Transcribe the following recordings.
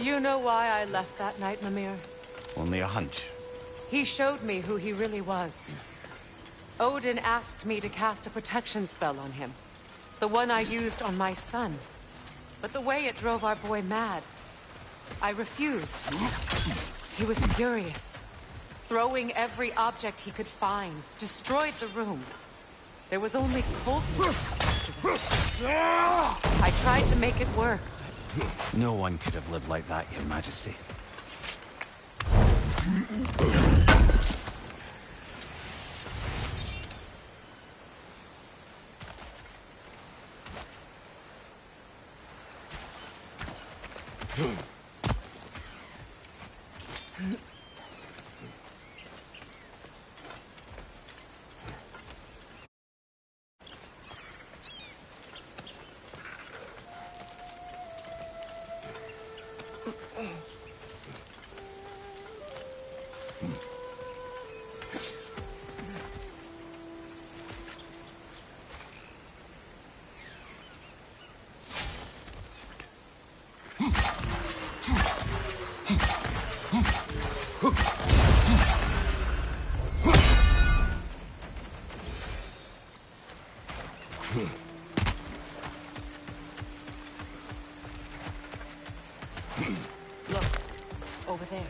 you know why I left that night, Mimir? Only a hunch. He showed me who he really was. Odin asked me to cast a protection spell on him. The one I used on my son. But the way it drove our boy mad, I refused. He was furious, throwing every object he could find, destroyed the room. There was only coldness after that. I tried to make it work, but... No one could have lived like that, Your Majesty. Look, over there.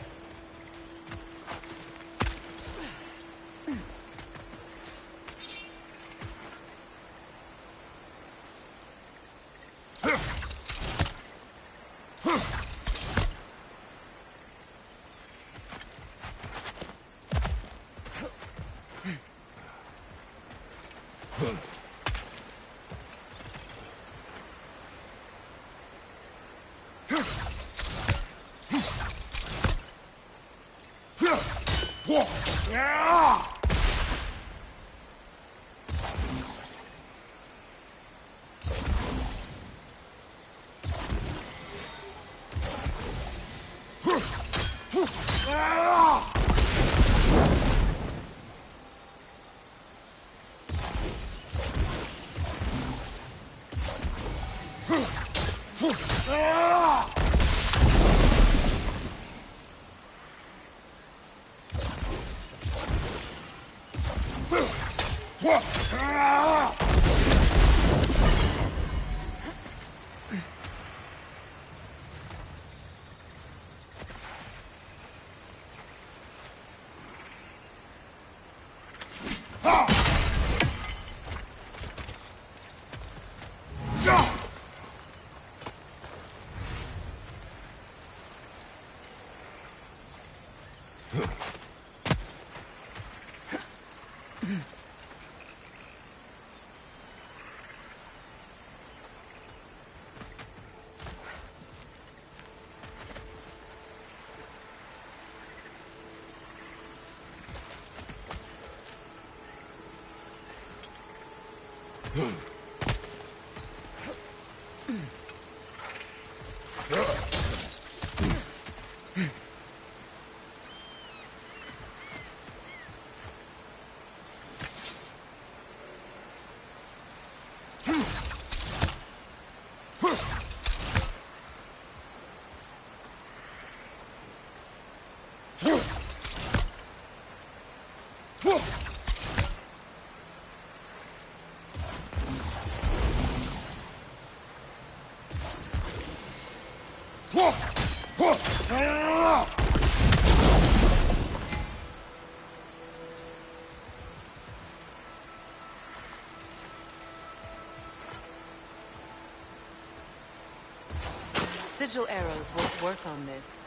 Sigil arrows won't work on this.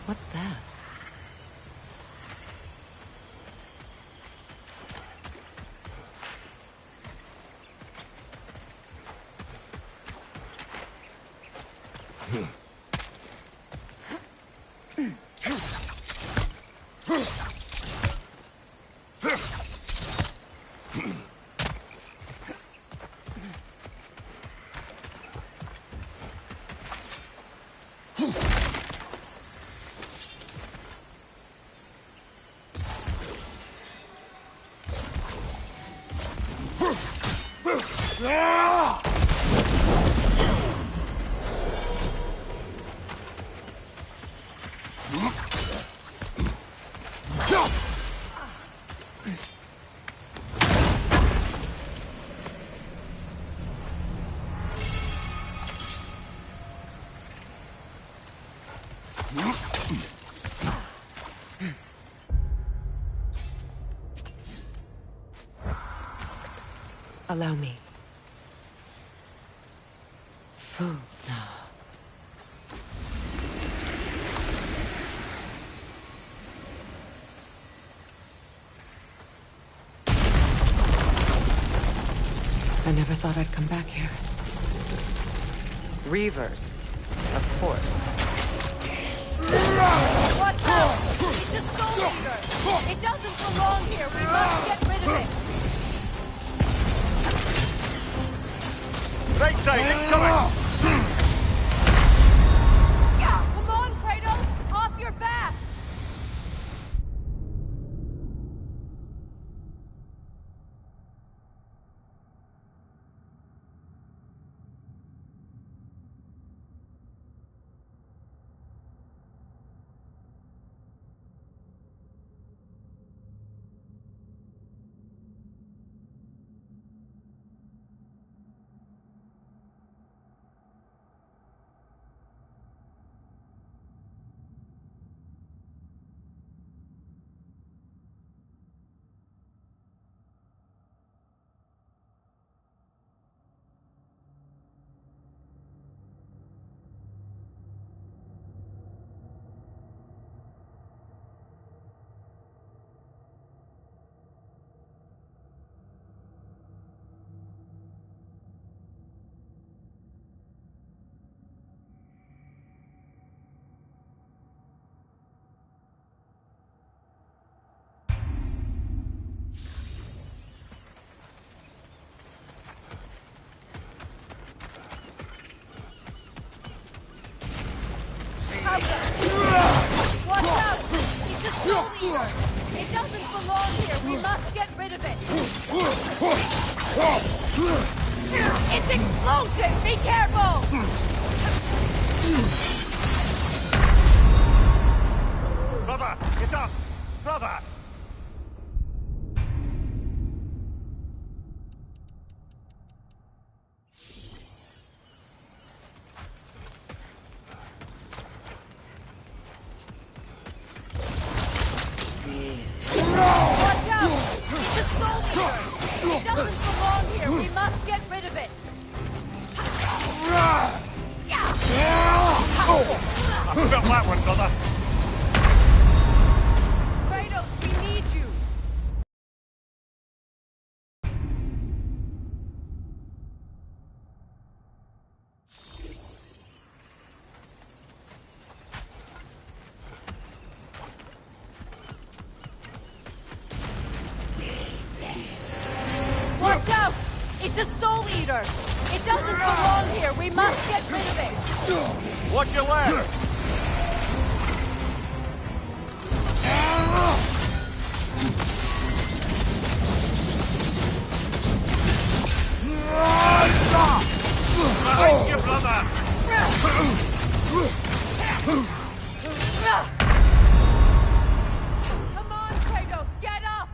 What's that? Allow me. Food now. I never thought I'd come back here. Reavers, of course. What else? It's a soul eater! It doesn't belong here! We must get rid of it! Right side, it's coming! Come on, Kratos! Off your back! Watch out! It's a soul eater! It doesn't belong here! We must get rid of it! It's explosive! Be careful! Brother, get up! Brother! brother! Kratos, we need you! Watch out! It's a soul eater! It doesn't belong here! We must get rid of it! Watch your left! Behind you, brother! Come on, Kratos, get up!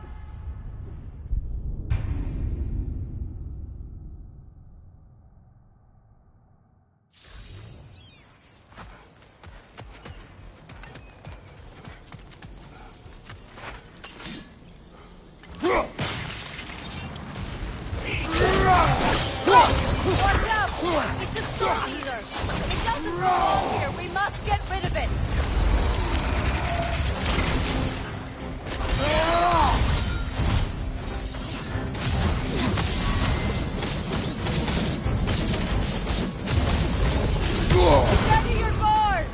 Watch out! It's a soul eater! It doesn't belong here! We must get rid of it! Steady your guard!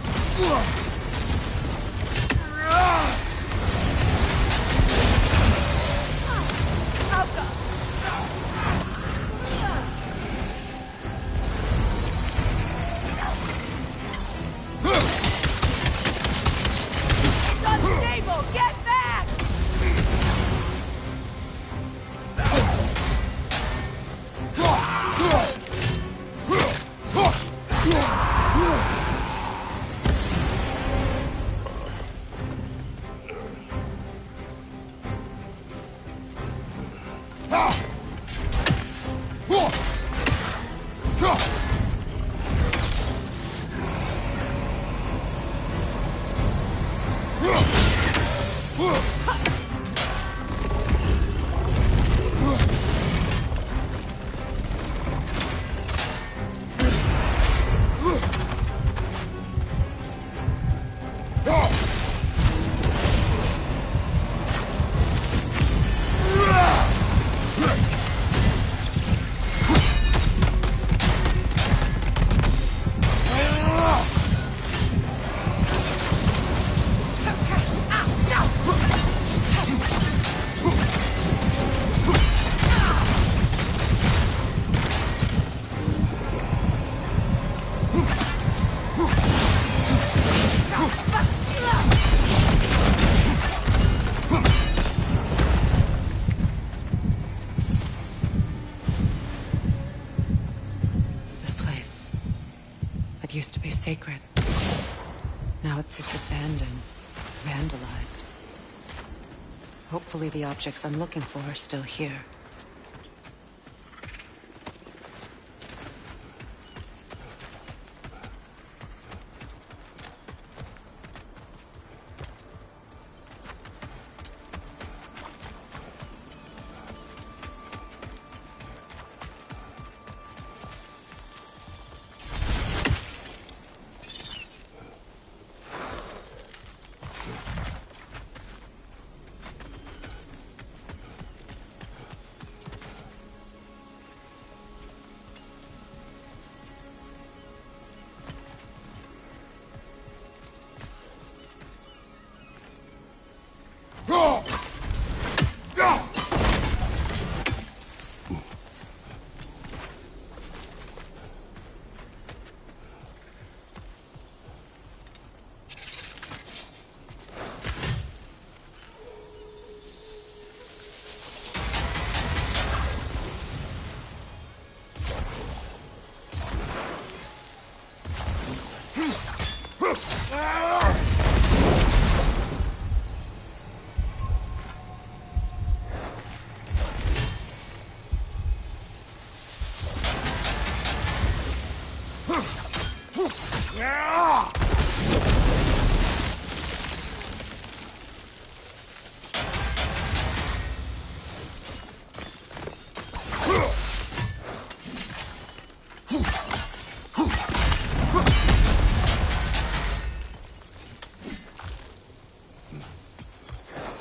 It's unstable! Get back! This place. It used to be sacred. Now it sits abandoned, vandalized. Hopefully the objects I'm looking for are still here.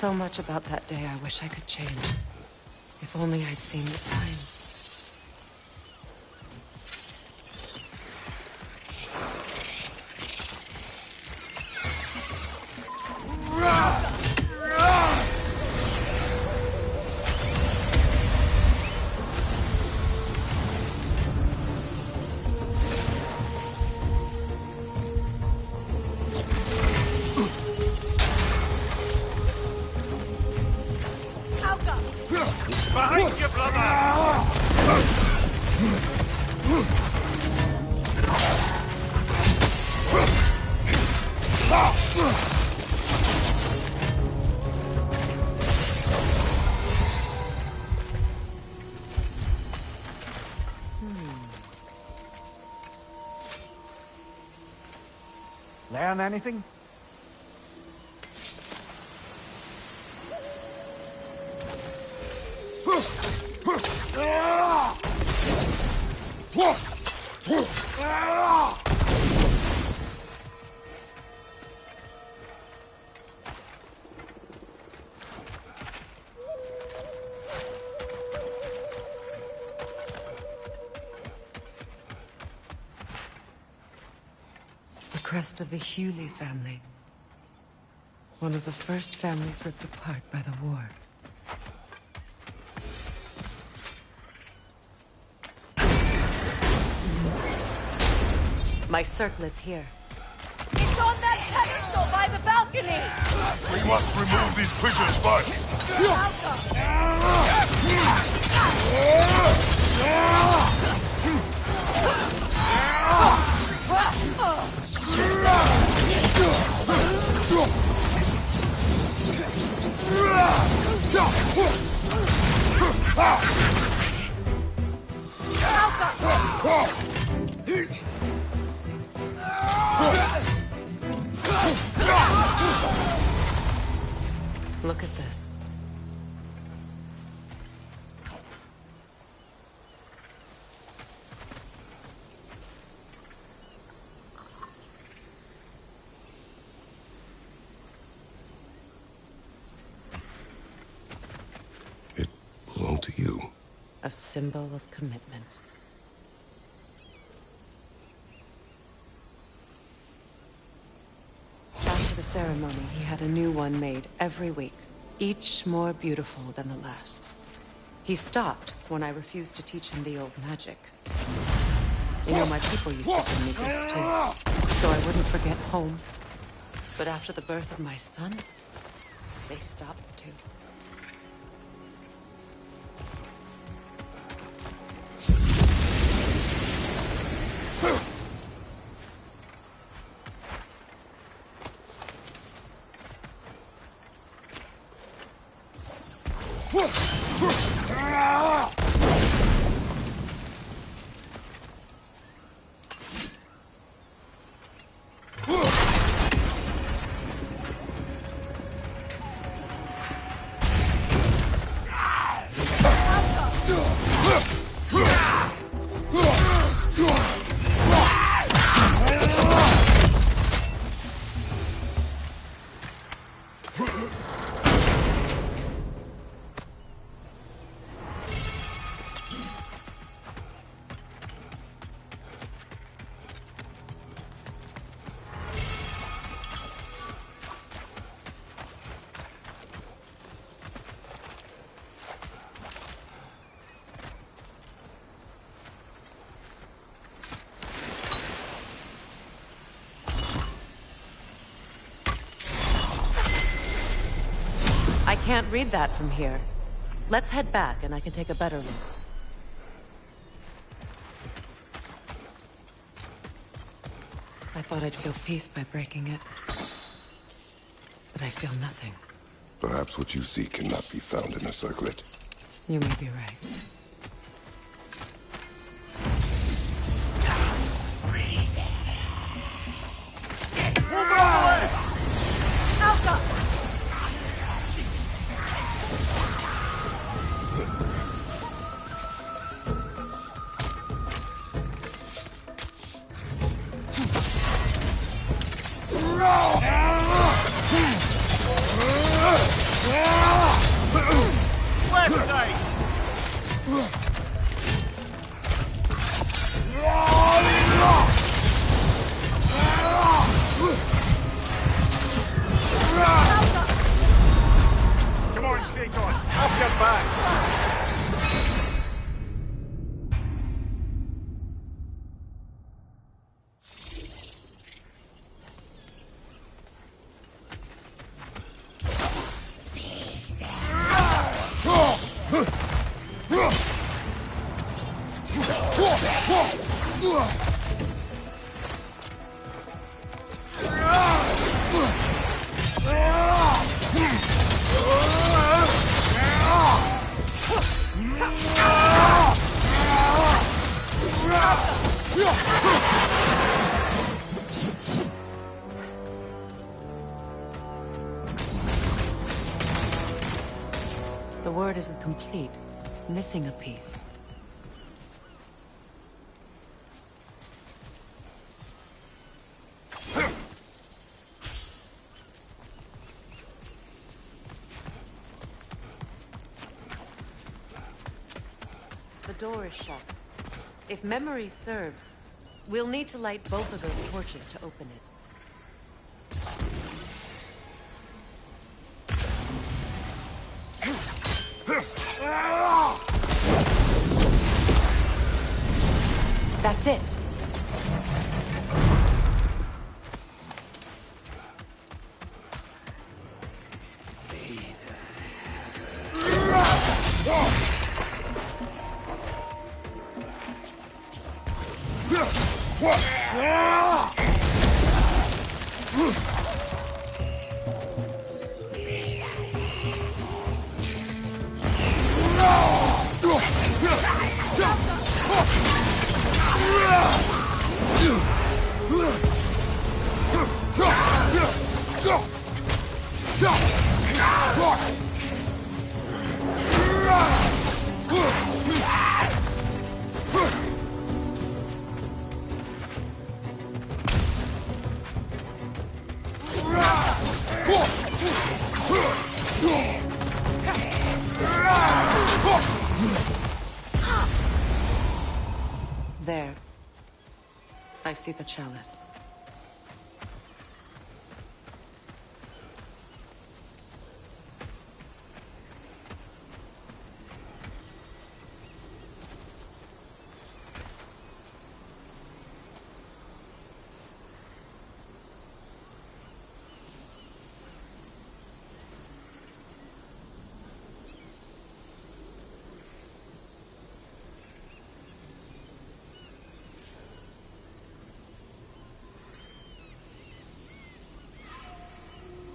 So much about that day I wish I could change. If only I'd seen the signs. Behind you, brother! Learn anything? The crest of the Hewley family. One of the first families ripped apart by the war. My circlet's here. It's on that pedestal by the balcony! We must remove these creatures first! Look at this. It belonged to you. A symbol of commitment. After the ceremony, he had a new one made every week, each more beautiful than the last. He stopped when I refused to teach him the old magic. You know, my people used to send me gifts too, so I wouldn't forget home. But after the birth of my son, they stopped too. I can't read that from here. Let's head back and I can take a better look. I thought I'd feel peace by breaking it. But I feel nothing. Perhaps what you seek cannot be found in a circlet. You may be right. left side! Come on, take on. Off your back. The word isn't complete. It's missing a piece. The door is shut. If memory serves, we'll need to light both of those torches to open it. That's it. There. I see the chalice.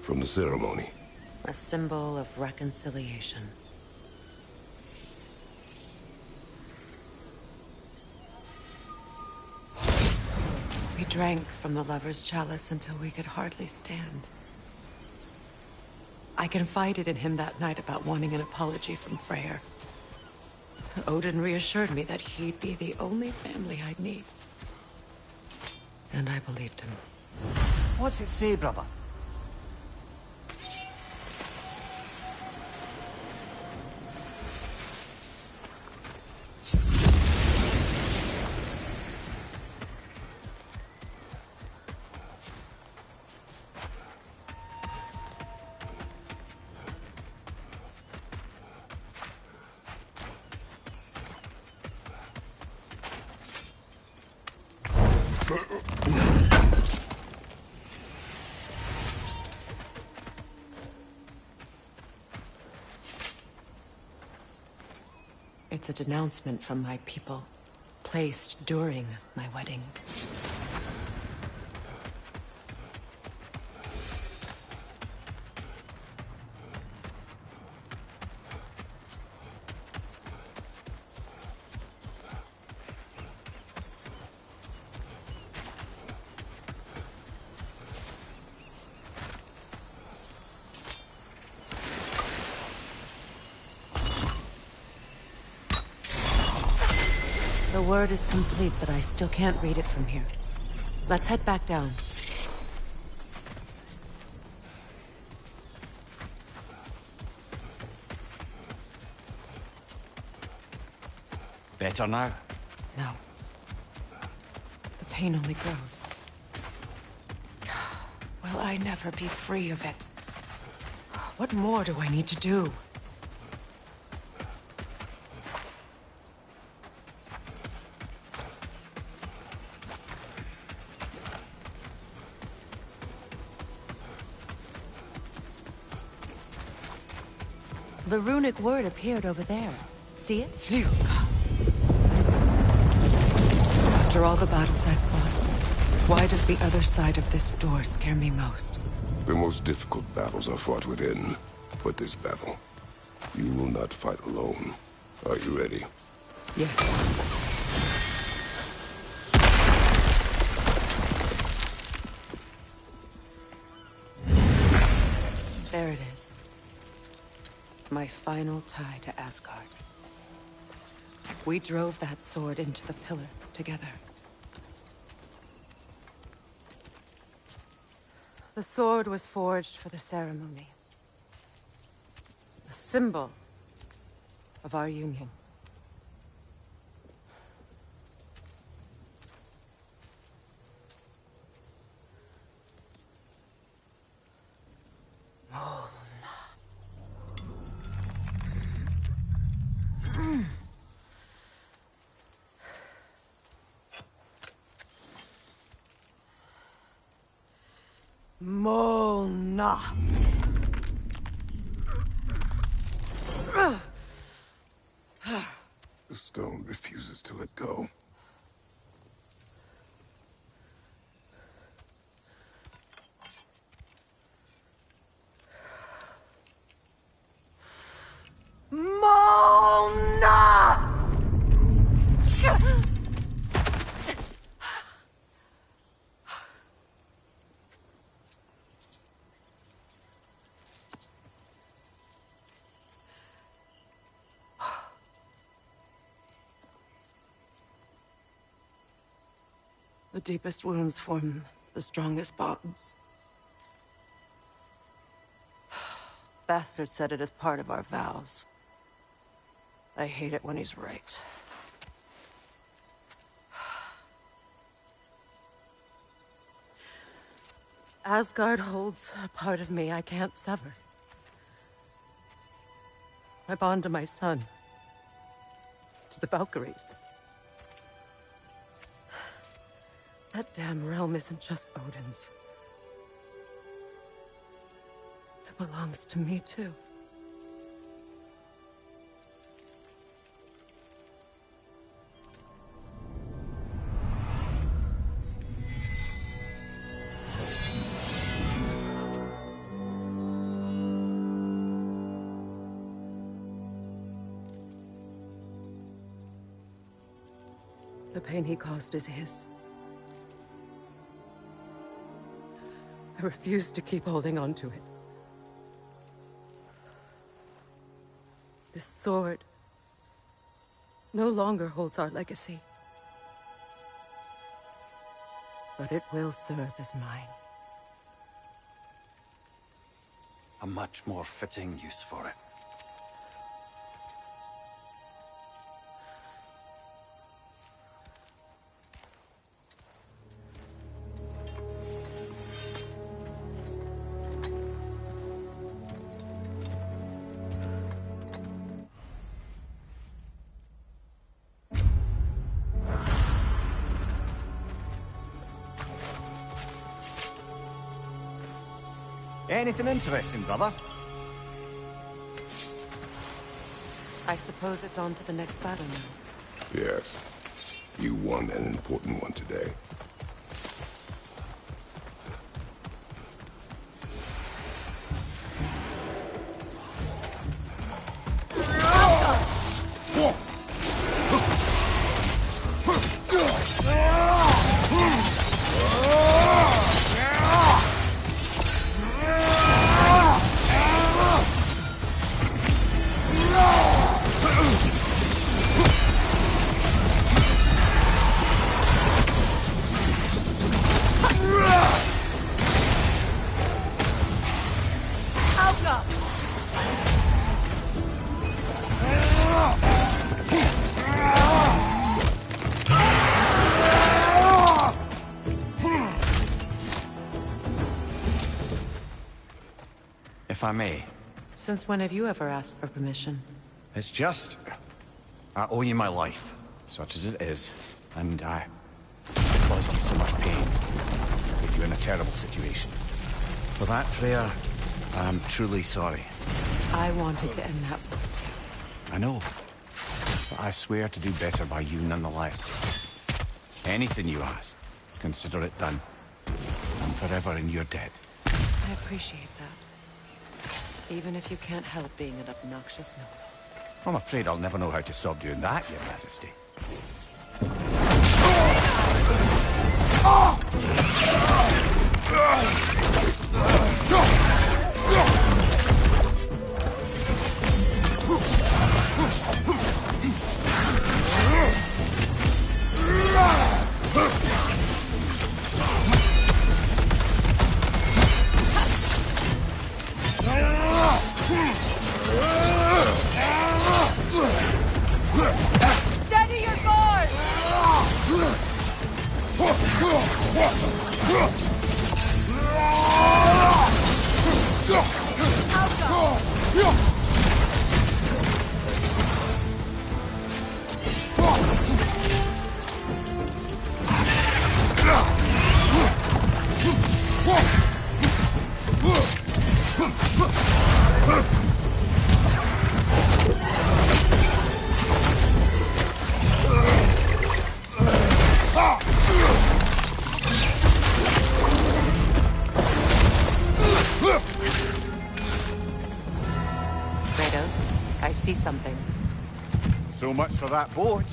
From the ceremony. A symbol of reconciliation. We drank from the lover's chalice until we could hardly stand. I confided in him that night about wanting an apology from Freyr. Odin reassured me that he'd be the only family I'd need. And I believed him. What's it say, brother? It's a denouncement from my people, placed during my wedding. The word is complete, but I still can't read it from here. Let's head back down. Better now? No. The pain only grows. Will I never be free of it? What more do I need to do? The runic word appeared over there. See it? After all the battles I've fought, why does the other side of this door scare me most? The most difficult battles are fought within. But this battle, you will not fight alone. Are you ready? Yes. There it is. My final tie to Asgard. We drove that sword into the pillar together. The sword was forged for the ceremony. A symbol of our union. Mona. The stone refuses to let go. Mona! The deepest wounds form the strongest bonds. Bastard said it as part of our vows. I hate it when he's right. Asgard holds a part of me I can't sever. My bond to my son. To the Valkyries. That damn realm isn't just Odin's. It belongs to me, too. The pain he caused is his. I refuse to keep holding on to it. This sword no longer holds our legacy. But it will serve as mine. A much more fitting use for it. Anything interesting, brother? I suppose it's on to the next battle now. Yes. You won an important one today. if I may. Since when have you ever asked for permission? It's just... I owe you my life, such as it is, and I caused you so much pain. Put you in a terrible situation. For that, Freya, I'm truly sorry. I wanted to end that war too. I know, but I swear to do better by you nonetheless. Anything you ask, consider it done. I'm forever in your debt. I appreciate that. Even if you can't help being an obnoxious noble. I'm afraid I'll never know how to stop doing that, Your Majesty. Steady your guard! Kratos, I see something. So much for that boat.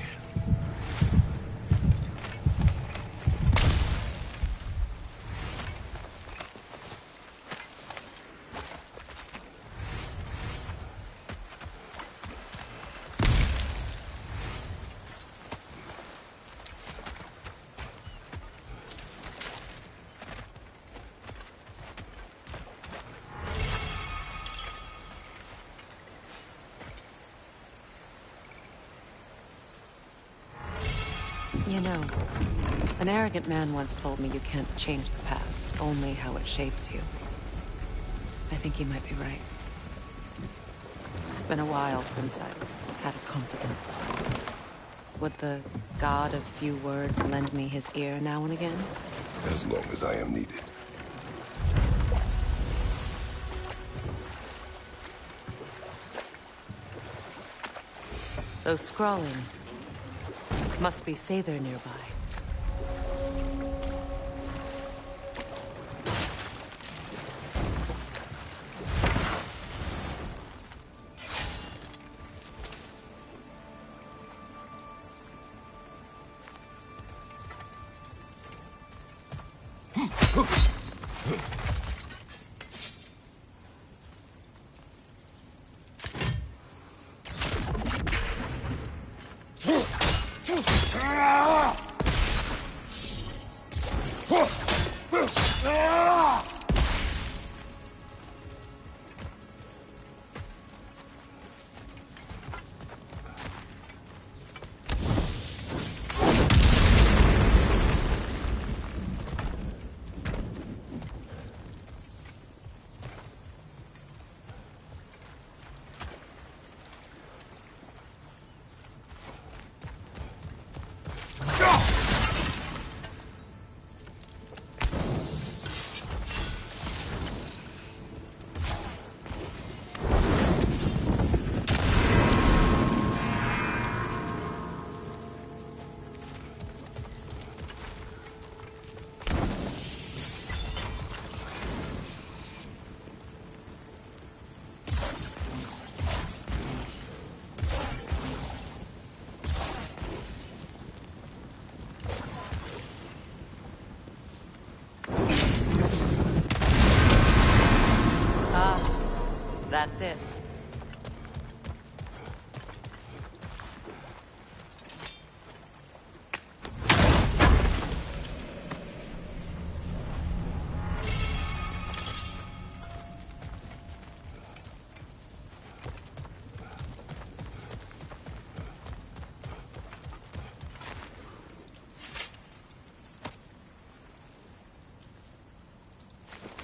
You know, an arrogant man once told me you can't change the past, only how it shapes you. I think he might be right. It's been a while since I've had a confidant. Would the god of few words lend me his ear now and again? As long as I am needed. Those scrawlings must be Sather nearby. That's it.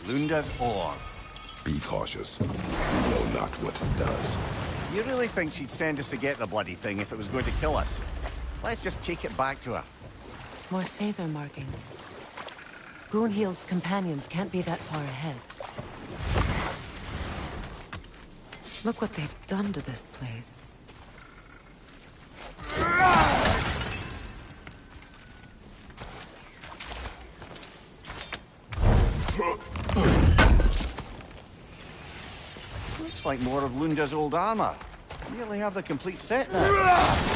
Lunda's ore. Be cautious. You know not what it does. You really think she'd send us to get the bloody thing if it was going to kill us? Let's just take it back to her. More Sather markings. Gunhild's companions can't be that far ahead. Look what they've done to this place. Looks like more of Lunda's old armor. You nearly have the complete set now.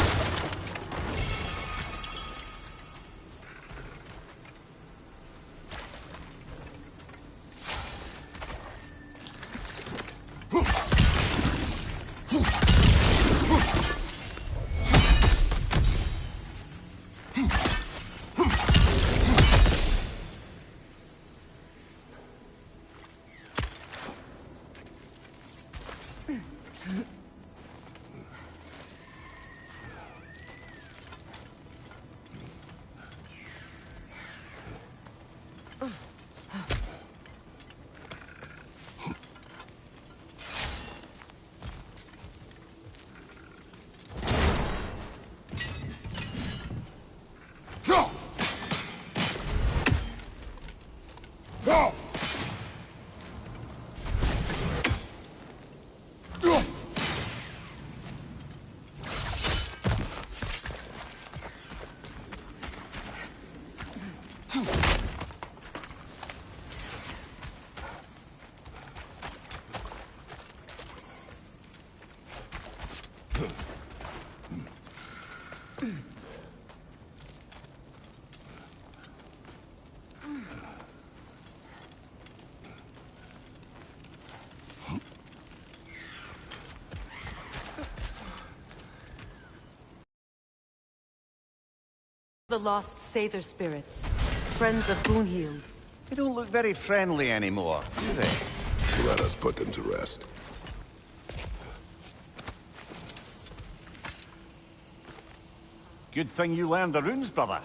The lost Sather spirits, friends of Gunhild. They don't look very friendly anymore, do they? Let us put them to rest. Good thing you learned the runes, brother.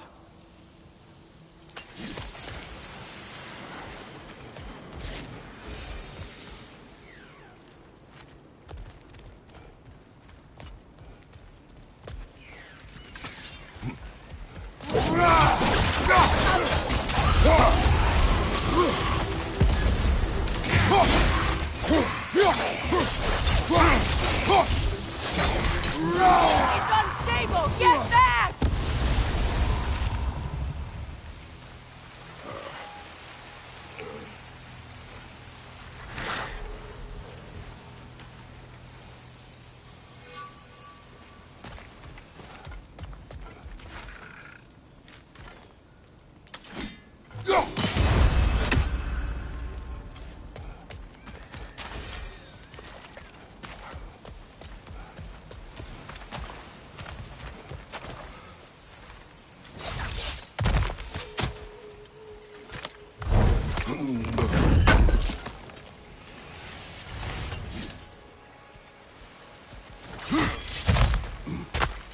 It's unstable! Get back!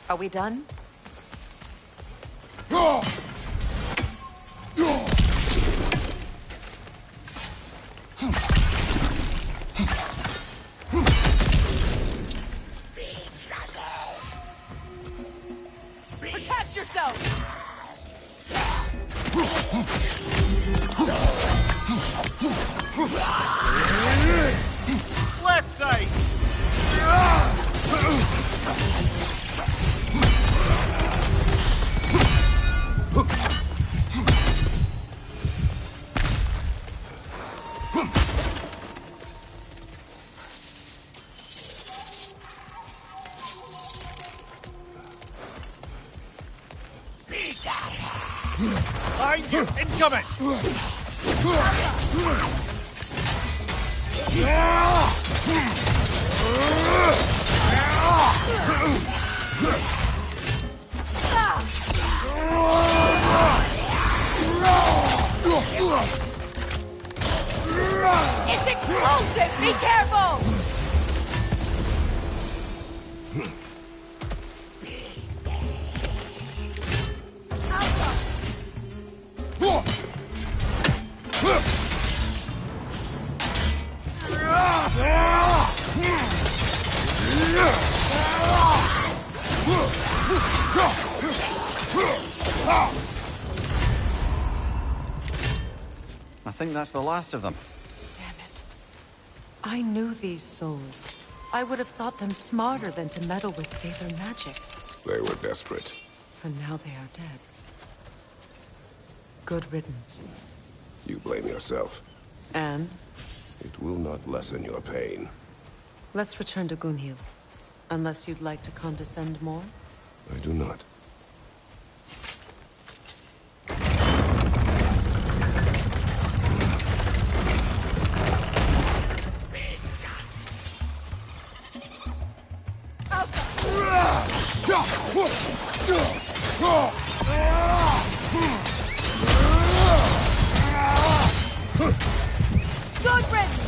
Are we done? Protect yourself! Left side! Behind you! Incoming! It's explosive! Be careful! I think that's the last of them. Damn it. I knew these souls. I would have thought them smarter than to meddle with Saber magic. They were desperate. And now they are dead. Good riddance. You blame yourself. And? It will not lessen your pain. Let's return to Gunhild. Unless you'd like to condescend more? I do not. Good riddance!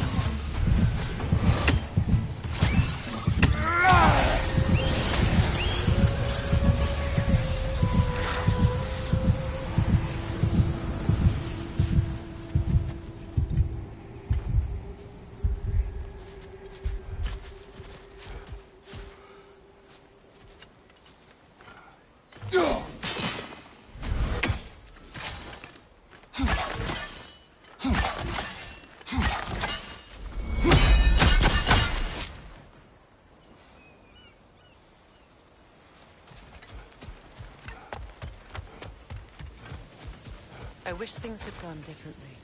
I wish things had gone differently.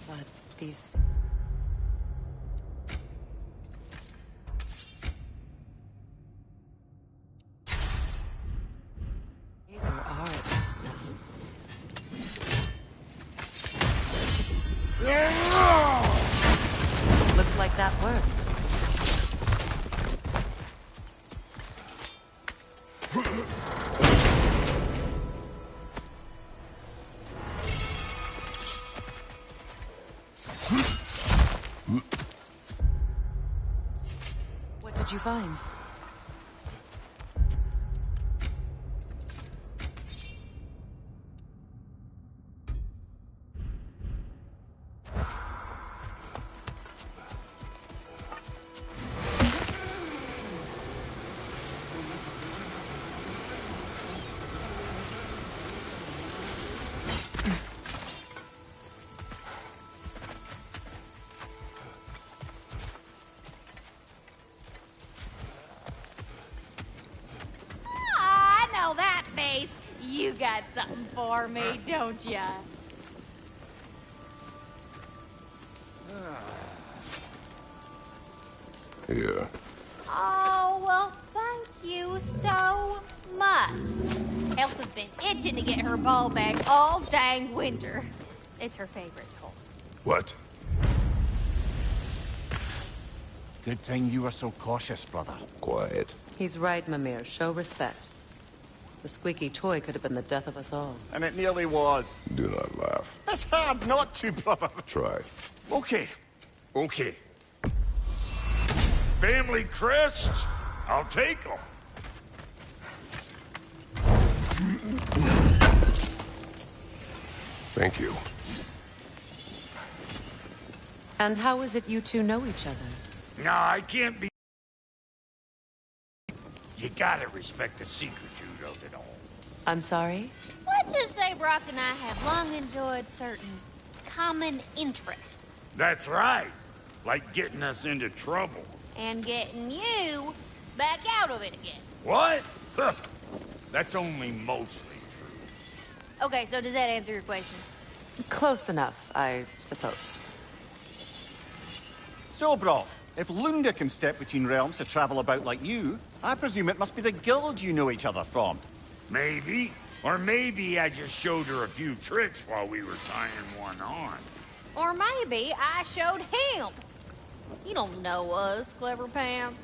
But these... They are at risk now. Looks like that worked. What did you find? I know that face. You got something for me, don't ya? Here. Oh, well, thank you so much. Elsa's been itching to get her ball back all dang winter. It's her favorite toy. What? Good thing you were so cautious, brother. Quiet. He's right, Mimir. Show respect. The squeaky toy could have been the death of us all. And it nearly was. Do not laugh. It's hard not to, brother. Try. Okay. Okay. Family crests? I'll take them. Thank you. And how is it you two know each other? Nah, I can't be... You gotta respect the secretude of it all. I'm sorry? Let's just say Brock and I have long enjoyed certain common interests. That's right. Like getting us into trouble. And getting you back out of it again. What? Huh. That's only mostly true. Okay, so does that answer your question? Close enough, I suppose. So, Brock, if Lunda can step between realms to travel about like you, I presume it must be the guild you know each other from. Maybe. Or maybe I just showed her a few tricks while we were tying one on. Or maybe I showed him. You don't know us, Clever Pants.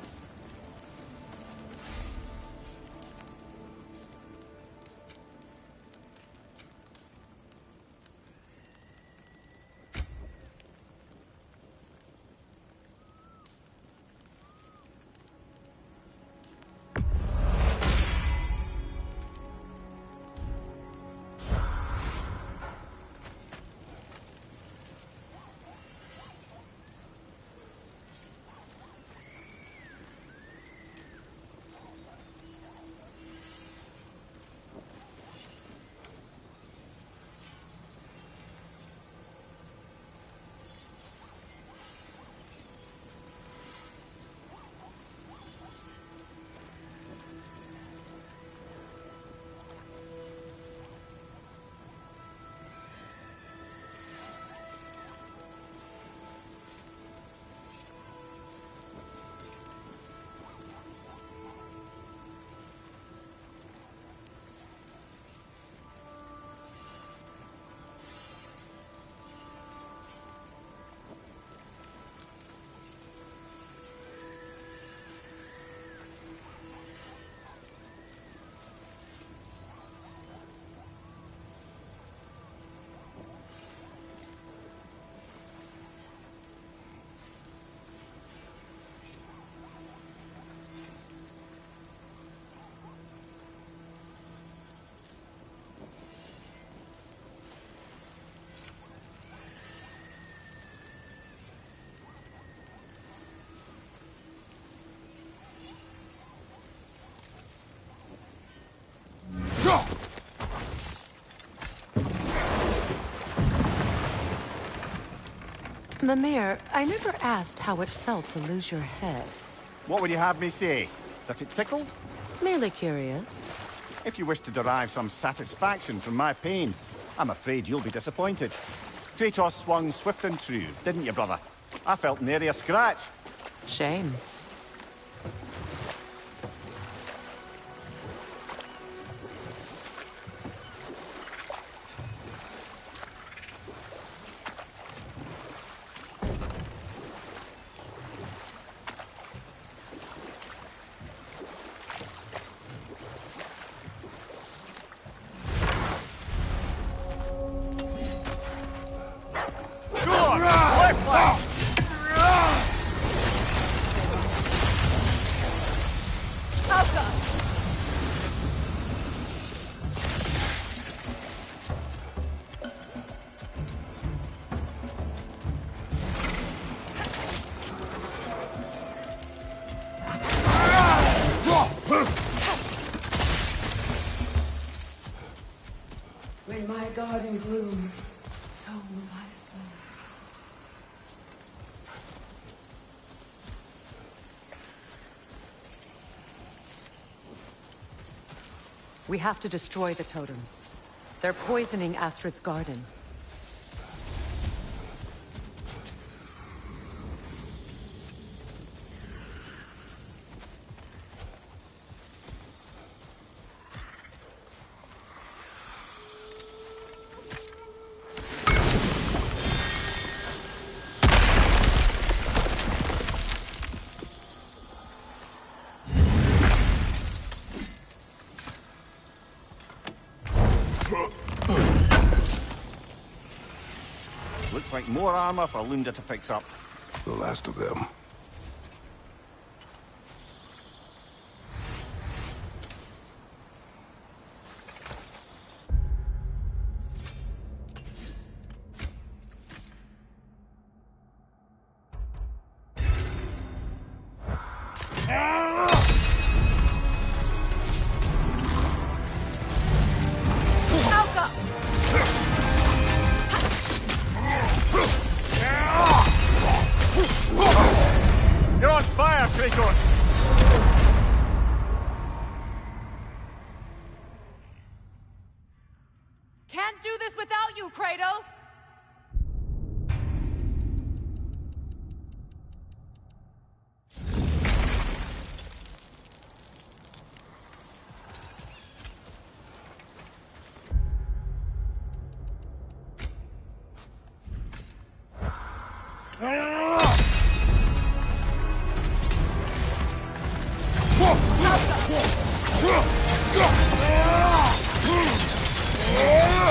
Mimir, I never asked how it felt to lose your head. What would you have me say? That it tickled? Merely curious. If you wish to derive some satisfaction from my pain, I'm afraid you'll be disappointed. Kratos swung swift and true, didn't you, brother? I felt nary a scratch. Shame. When my garden blooms, so will my soul. We have to destroy the totems. They're poisoning Astrid's garden. Looks like more armor for Lunda to fix up. The last of them. You're on fire, Kratos! Can't do this without you, Kratos!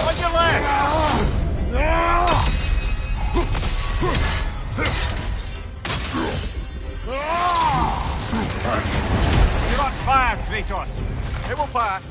On your left! You're on fire, Kratos! It will pass.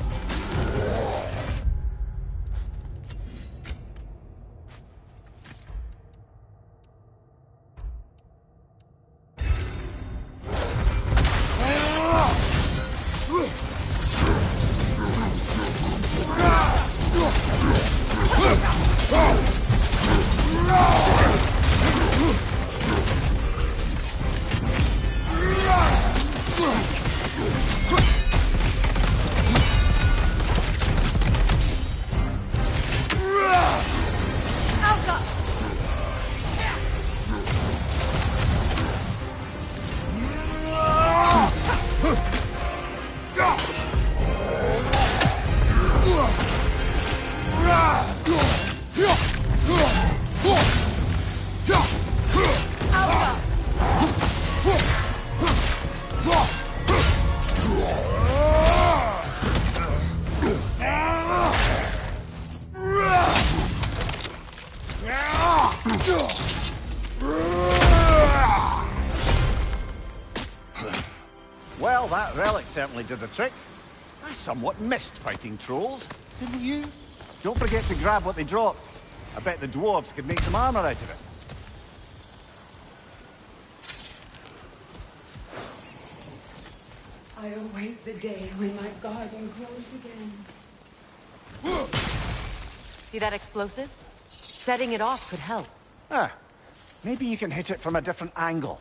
Well, that relic certainly did the trick. I somewhat missed fighting trolls, didn't you? Don't forget to grab what they drop. I bet the dwarves could make some armor out of it. I await the day when my garden grows again. See that explosive? Setting it off could help. Ah, Maybe you can hit it from a different angle.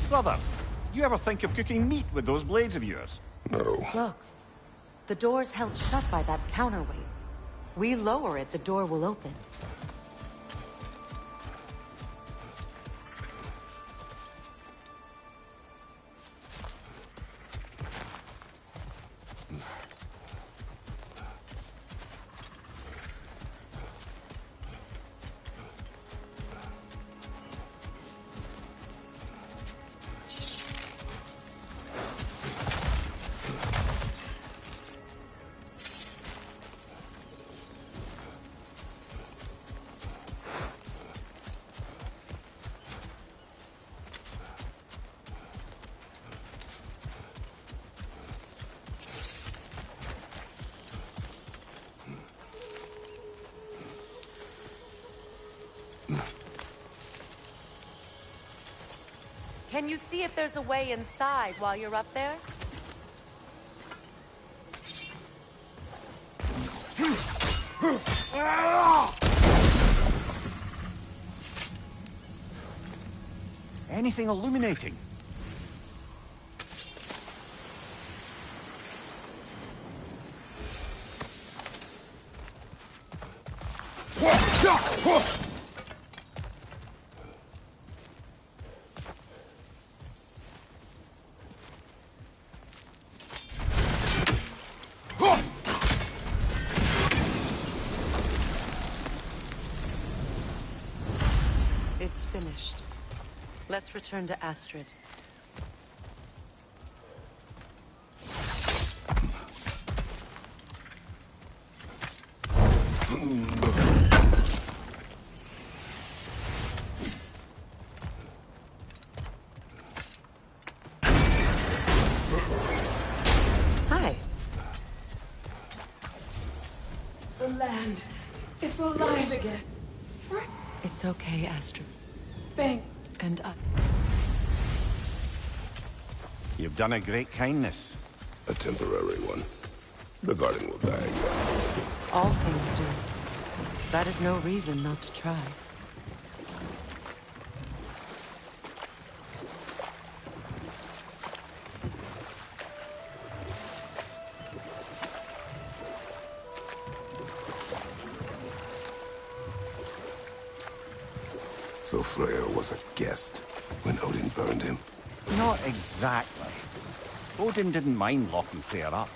Brother, you ever think of cooking meat with those blades of yours? No. Look, the door's held shut by that counterweight. We lower it, the door will open. Can you see if there's a way inside while you're up there? Anything illuminating? It's finished. Let's return to Astrid. Hi. The land. It's alive again. It's okay, Astrid. Thank. And I... You've done a great kindness. A temporary one. The garden will die again. All things do. That is no reason not to try. So Freya was a guest when Odin burned him? Not exactly. Odin didn't mind locking Freya up.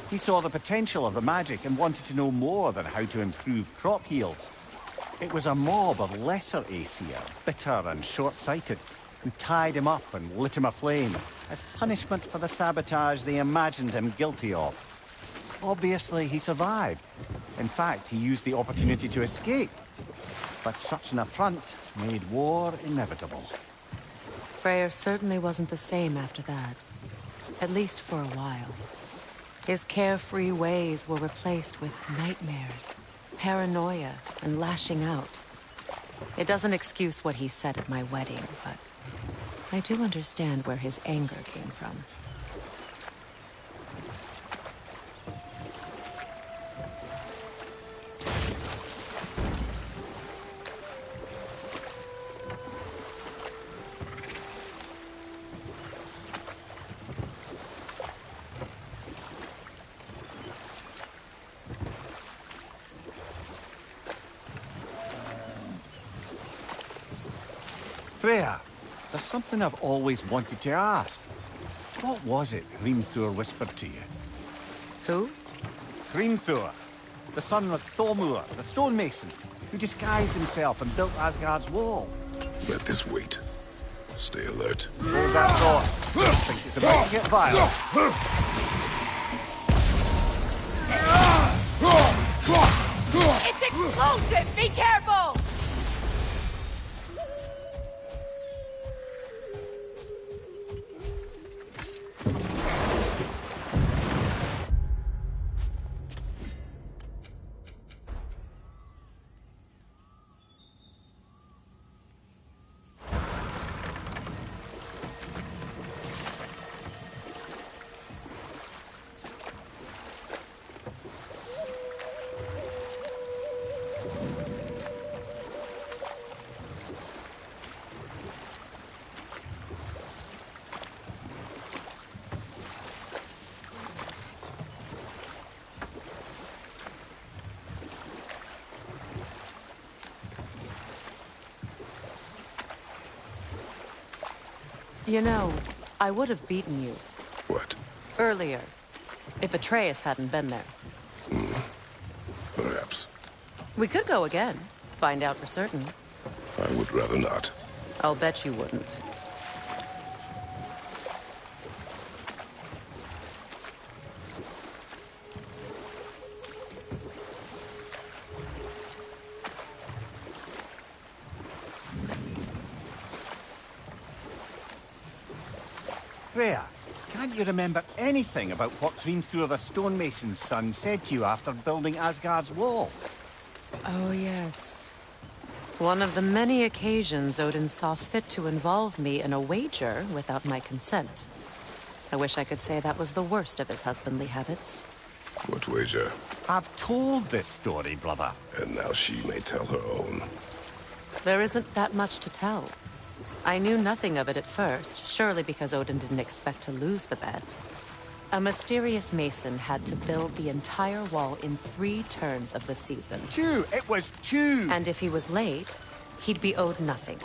He saw the potential of the magic and wanted to know more than how to improve crop yields. It was a mob of lesser Aesir, bitter and short-sighted, who tied him up and lit him aflame as punishment for the sabotage they imagined him guilty of. Obviously, he survived. In fact, he used the opportunity to escape. But such an affront made war inevitable. Freyr certainly wasn't the same after that. At least for a while. His carefree ways were replaced with nightmares, paranoia, and lashing out. It doesn't excuse what he said at my wedding, but I do understand where his anger came from. Freya, there's something I've always wanted to ask. What was it Hrimthur whispered to you? Who? Hrimthur, the son of Thormur, the stonemason, who disguised himself and built Asgard's wall. Let this wait. Stay alert. Hold that thought. I think it's about to get violent. It's explosive! Be careful! You know, I would have beaten you What? earlier, if Atreus hadn't been there. Perhaps. We could go again, find out for certain. I would rather not. I'll bet you wouldn't. Freya, can't you remember anything about what Hrimthur the stonemason's son said to you after building Asgard's wall? Oh, yes. One of the many occasions Odin saw fit to involve me in a wager without my consent. I wish I could say that was the worst of his husbandly habits. What wager? I've told this story, brother. And now she may tell her own. There isn't that much to tell. I knew nothing of it at first, surely because Odin didn't expect to lose the bet. A mysterious mason had to build the entire wall in 3 turns of the season. 2! It was 2! And if he was late, he'd be owed nothing.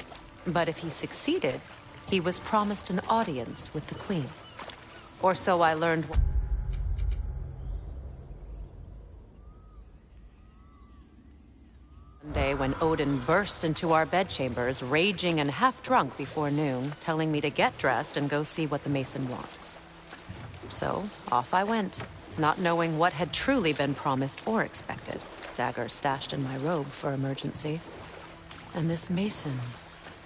But if he succeeded, he was promised an audience with the queen. Or so I learned. One day when Odin burst into our bedchambers, raging and half-drunk before noon, telling me to get dressed and go see what the mason wants. So, off I went, not knowing what had truly been promised or expected. Dagger stashed in my robe for emergency. And this mason,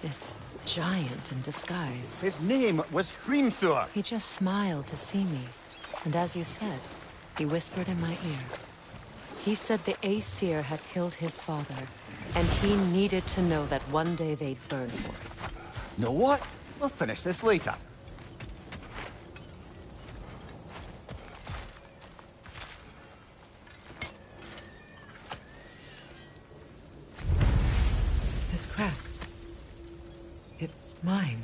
this giant in disguise. His name was Hrimthur. He just smiled to see me. And as you said, he whispered in my ear. He said the Aesir had killed his father, and he needed to know that one day they'd burn for it. Know what? We'll finish this later. This crest. It's mine.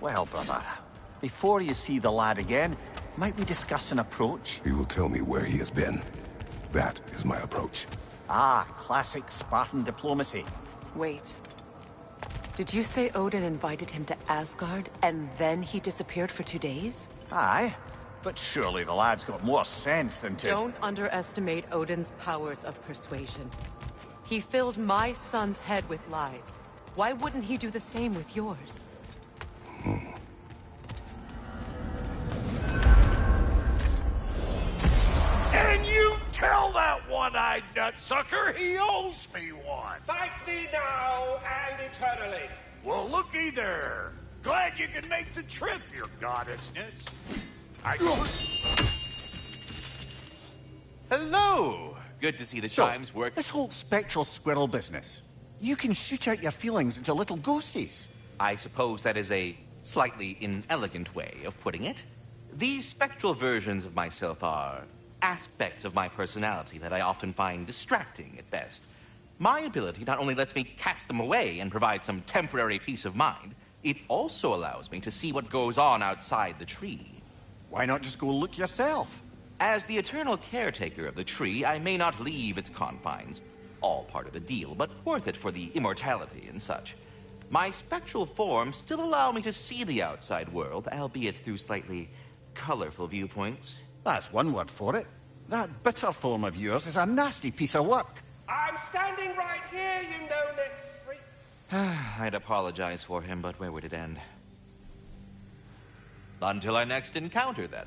Well, brother, before you see the lad again, might we discuss an approach? He will tell me where he has been. That is my approach. Ah, classic Spartan diplomacy. Wait. Did you say Odin invited him to Asgard, and then he disappeared for 2 days? Aye, but surely the lad's got more sense than to... Don't underestimate Odin's powers of persuasion. He filled my son's head with lies. Why wouldn't he do the same with yours? And you tell that one-eyed nutsucker he owes me one. Thank me now and eternally. Well, looky there. Glad you could make the trip, your goddessness. Hello! Good to see the chimes work. This whole spectral squirrel business. You can shoot out your feelings into little ghosties. I suppose that is a slightly inelegant way of putting it. These spectral versions of myself are aspects of my personality that I often find distracting at best. My ability not only lets me cast them away and provide some temporary peace of mind, it also allows me to see what goes on outside the tree. Why not just go look yourself? As the eternal caretaker of the tree, I may not leave its confines. All part of the deal, but worth it for the immortality and such. My spectral forms still allow me to see the outside world, albeit through slightly colorful viewpoints. That's one word for it. That bitter form of yours is a nasty piece of work. I'm standing right here, you no-neck freak. I'd apologize for him, but where would it end? Until our next encounter, then.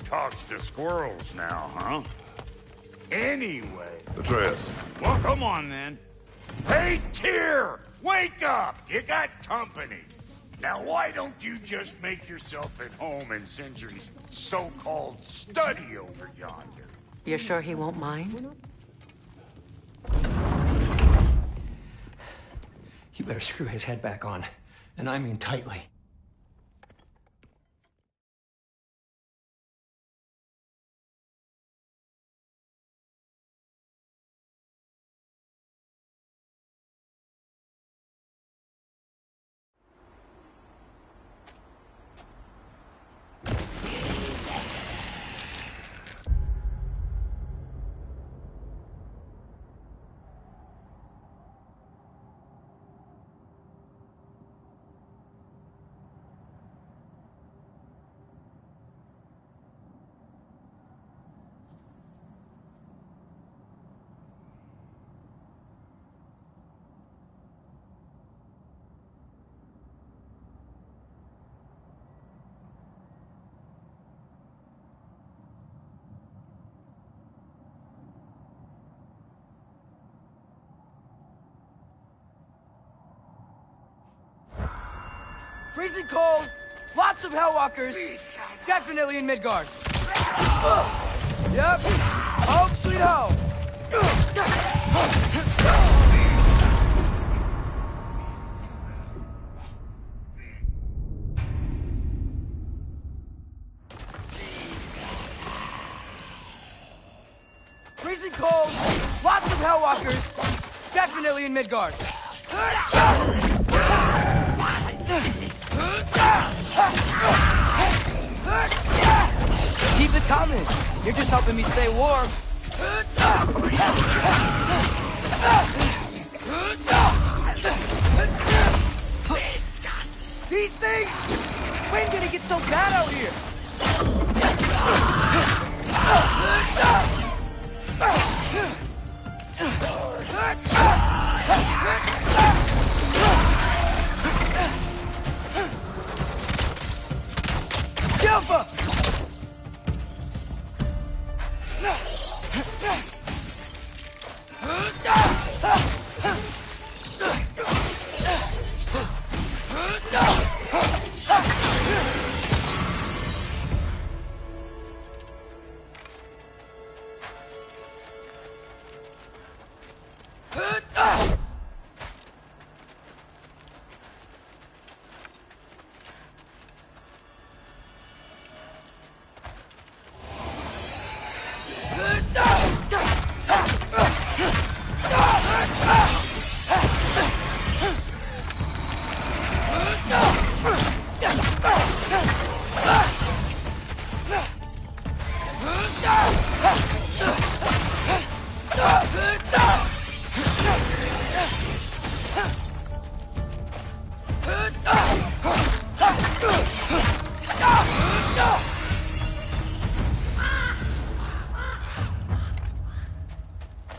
Talks to squirrels now, huh? Anyway. Atreus. Well, come on, then. Hey, Tyr! Wake up! You got company. Now, why don't you just make yourself at home in Sentry's so-called study over yonder? You're sure he won't mind? You better screw his head back on, and I mean tightly. Freezing cold, lots of Hellwalkers, definitely in Midgard. Yep, home sweet home. Freezing cold, lots of Hellwalkers, definitely in Midgard. Keep it coming. You're just helping me stay warm. These things! When did it get so bad out here? Jumper!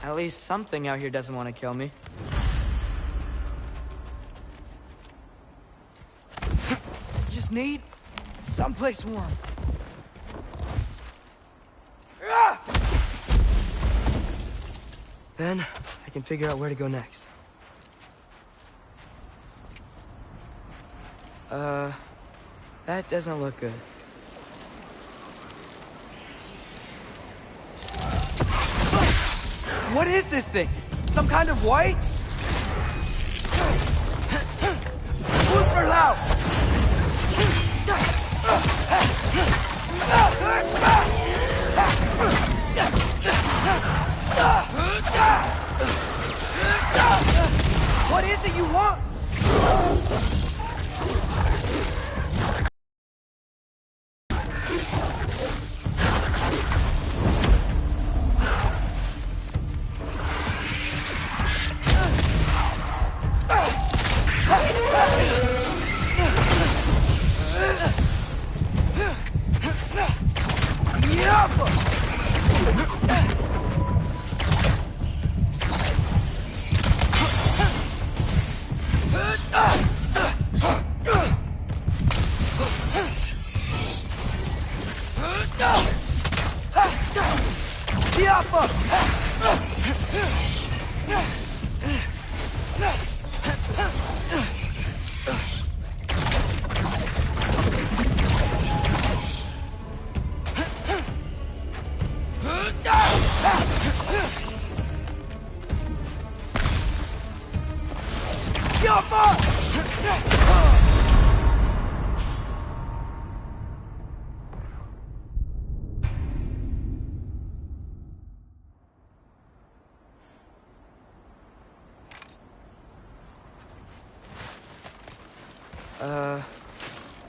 At least something out here doesn't want to kill me. Just need someplace warm. Then I can figure out where to go next. That doesn't look good. What is this thing? Some kind of white? Super loud! What is it you want?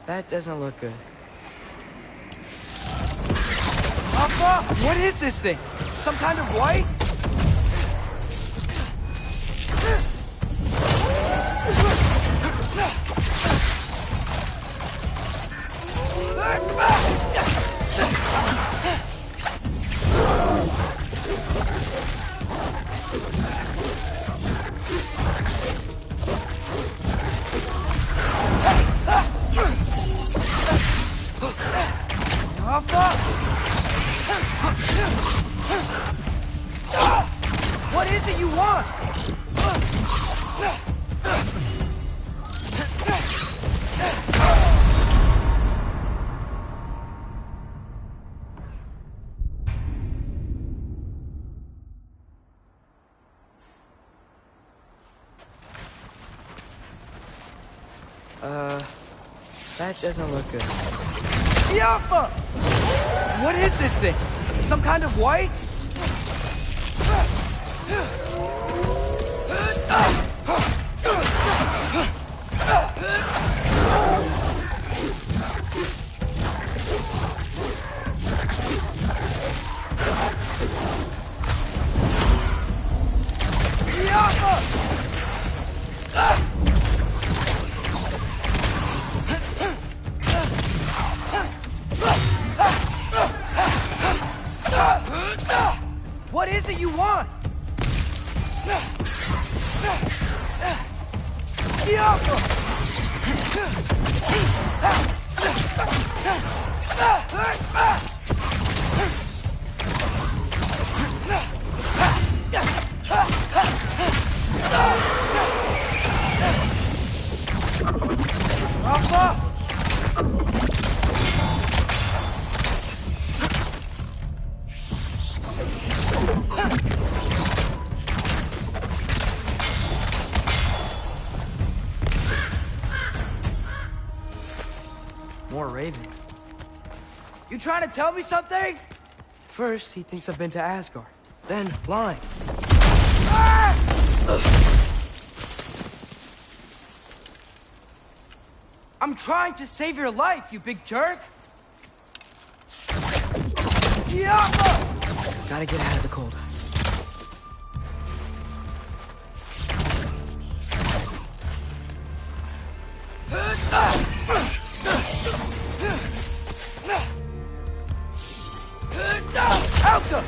That doesn't look good. Alpha! What is this thing? Some kind of white? What is it you want? That doesn't look good. Yappa! What is this thing? Some kind of white? What is it you want? More ravens. You trying to tell me something? First, he thinks I've been to Asgard. Then, lying. Ah! I'm trying to save your life, you big jerk! Yappa! Gotta get out of the cold. Alka!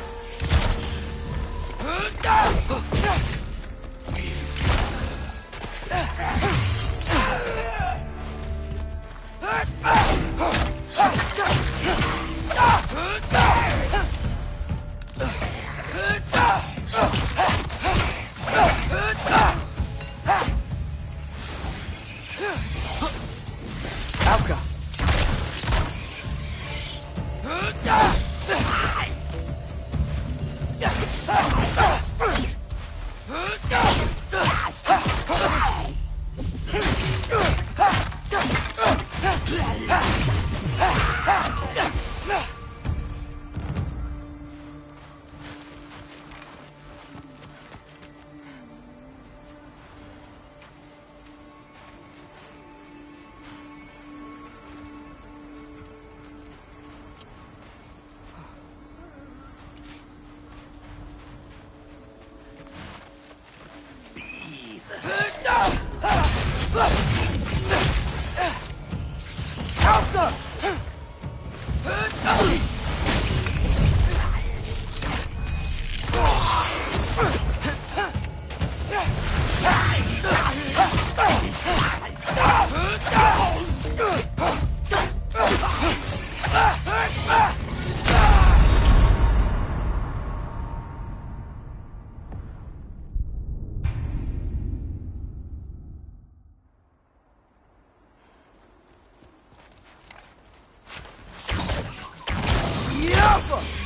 Alpha!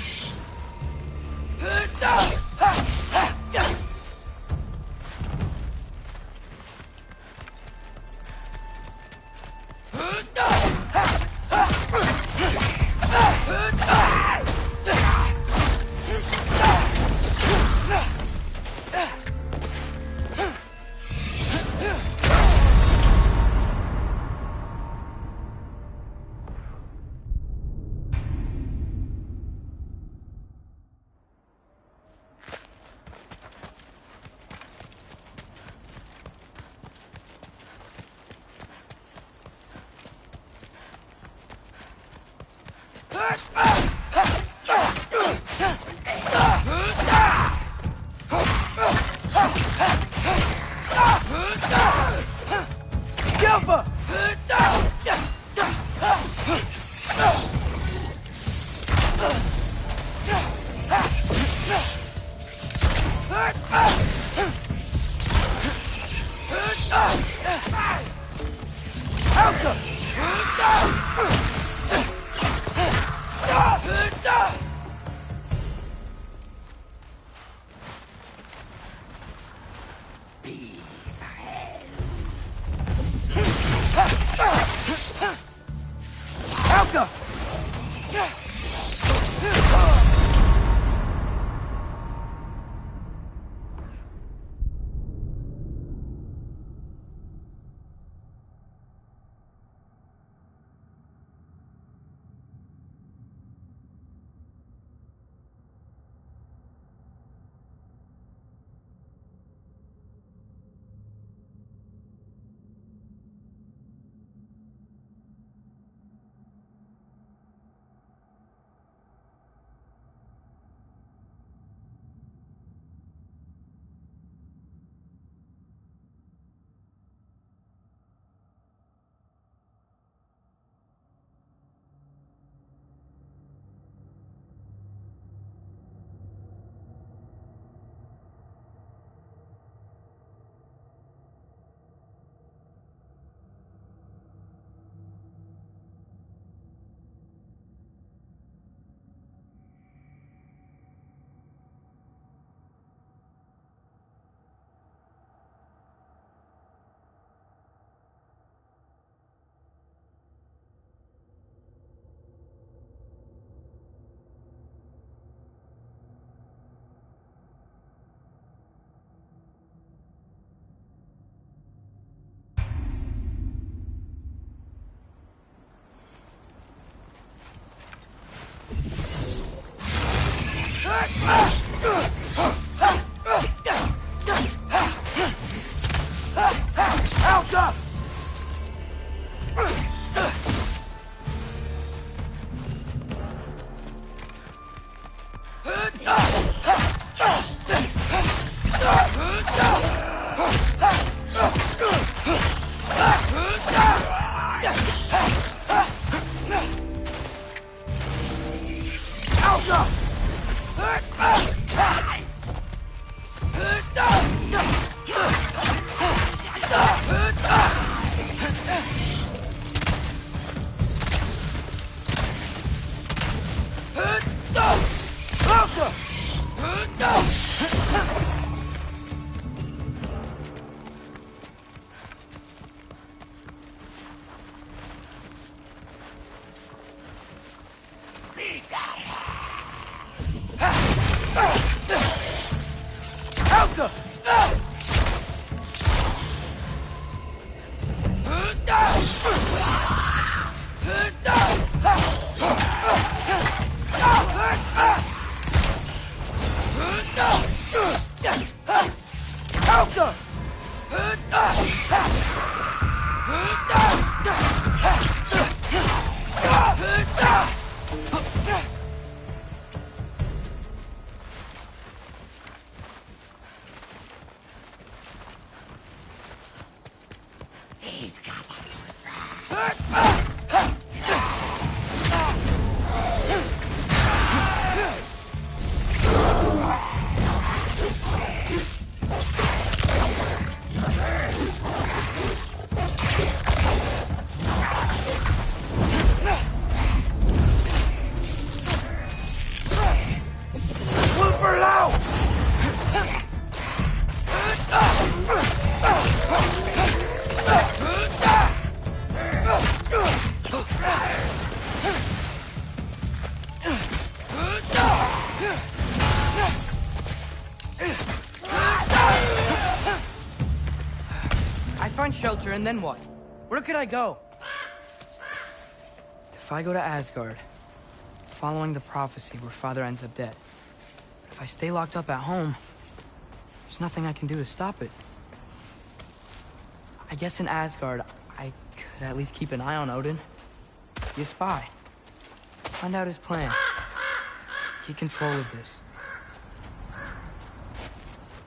find shelter, and then what? Where could I go? If I go to Asgard, following the prophecy where Father ends up dead. If I stay locked up at home, there's nothing I can do to stop it. I guess in Asgard, I could at least keep an eye on Odin. Be a spy. Find out his plan. Get control of this.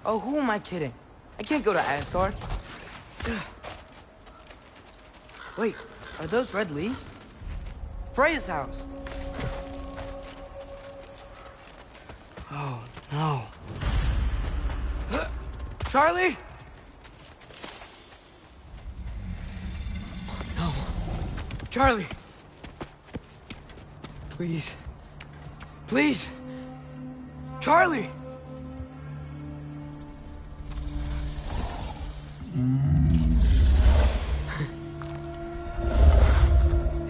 Oh, who am I kidding? I can't go to Asgard. Wait, are those red leaves? Freya's house. Oh, no. Charlie? No. Charlie. Please. Please. Charlie!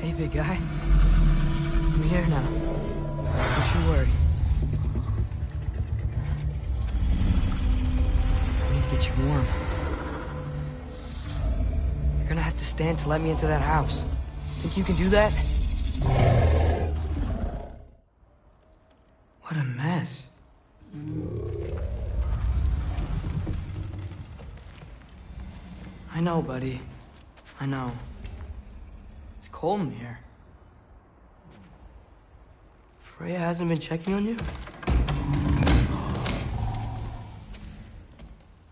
Hey, big guy. I'm here now. Don't you worry. I need to get you warm. You're gonna have to stand to let me into that house. Think you can do that? What a mess. I know, buddy. I know. It's cold in here. Freya hasn't been checking on you?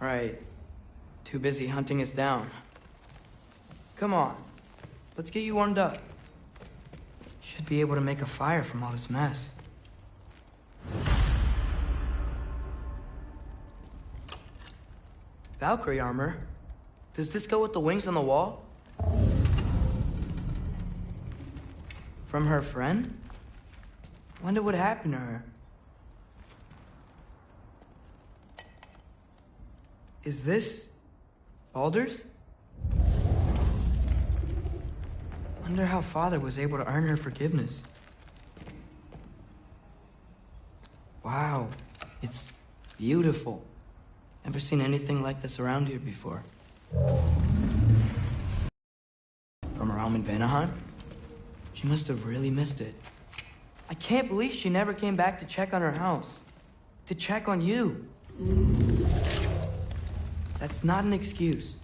Right. Too busy hunting us down. Come on. Let's get you warmed up. Should be able to make a fire from all this mess. Valkyrie armor? Does this go with the wings on the wall? From her friend? Wonder what happened to her. Is this Baldur's? Wonder how Father was able to earn her forgiveness. Wow, it's beautiful. Never seen anything like this around here before. From her home in Vanaheim? She must have really missed it. I can't believe she never came back to check on her house. To check on you. That's not an excuse.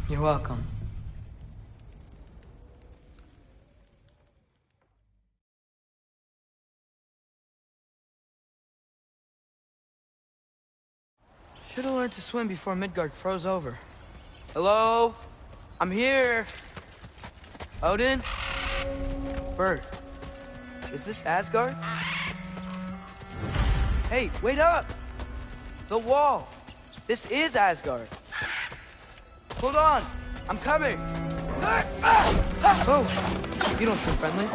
You're welcome. Should have learned to swim before Midgard froze over. Hello? I'm here. Odin? Bird. Is this Asgard? Hey, wait up! The wall! This is Asgard. Hold on! I'm coming! Oh! You don't seem friendly.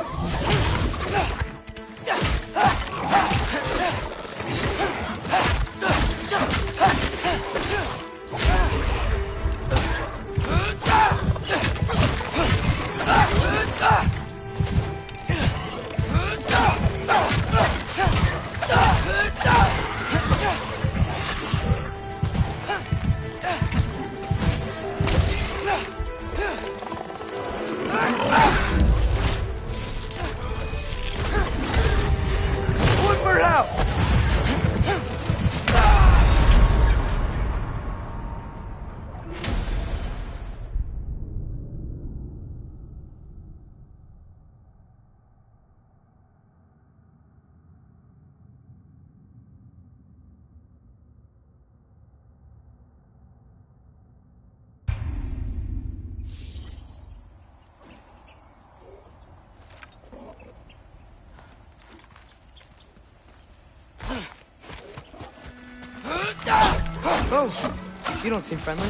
Woodward out! Oh, you don't seem friendly.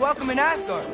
welcome in Asgard.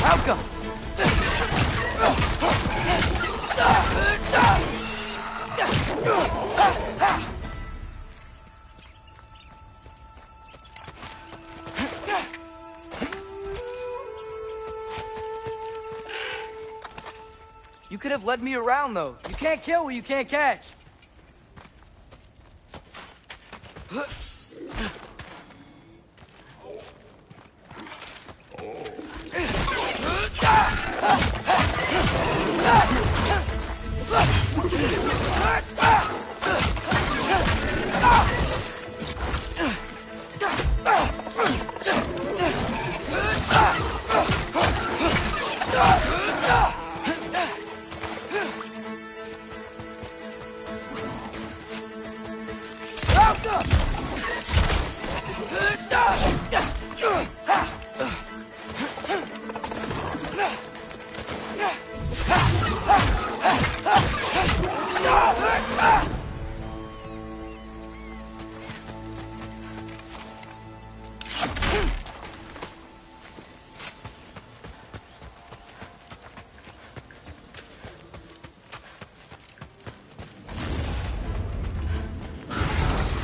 Welcome. You could have led me around, though. You can't kill what you can't catch.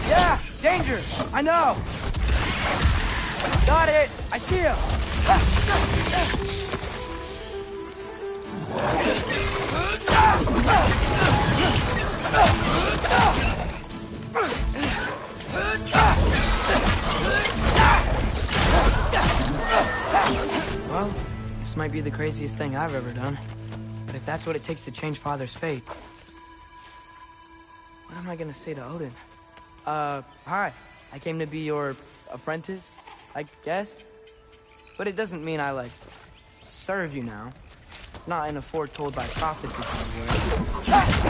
Yeah, danger! I know! Got it! I see him! Well, this might be the craziest thing I've ever done. But if that's what it takes to change Father's fate, what am I gonna say to Odin? Hi. I came to be your apprentice, I guess? But it doesn't mean I, like, serve you now. Not in a foretold by prophecy kind of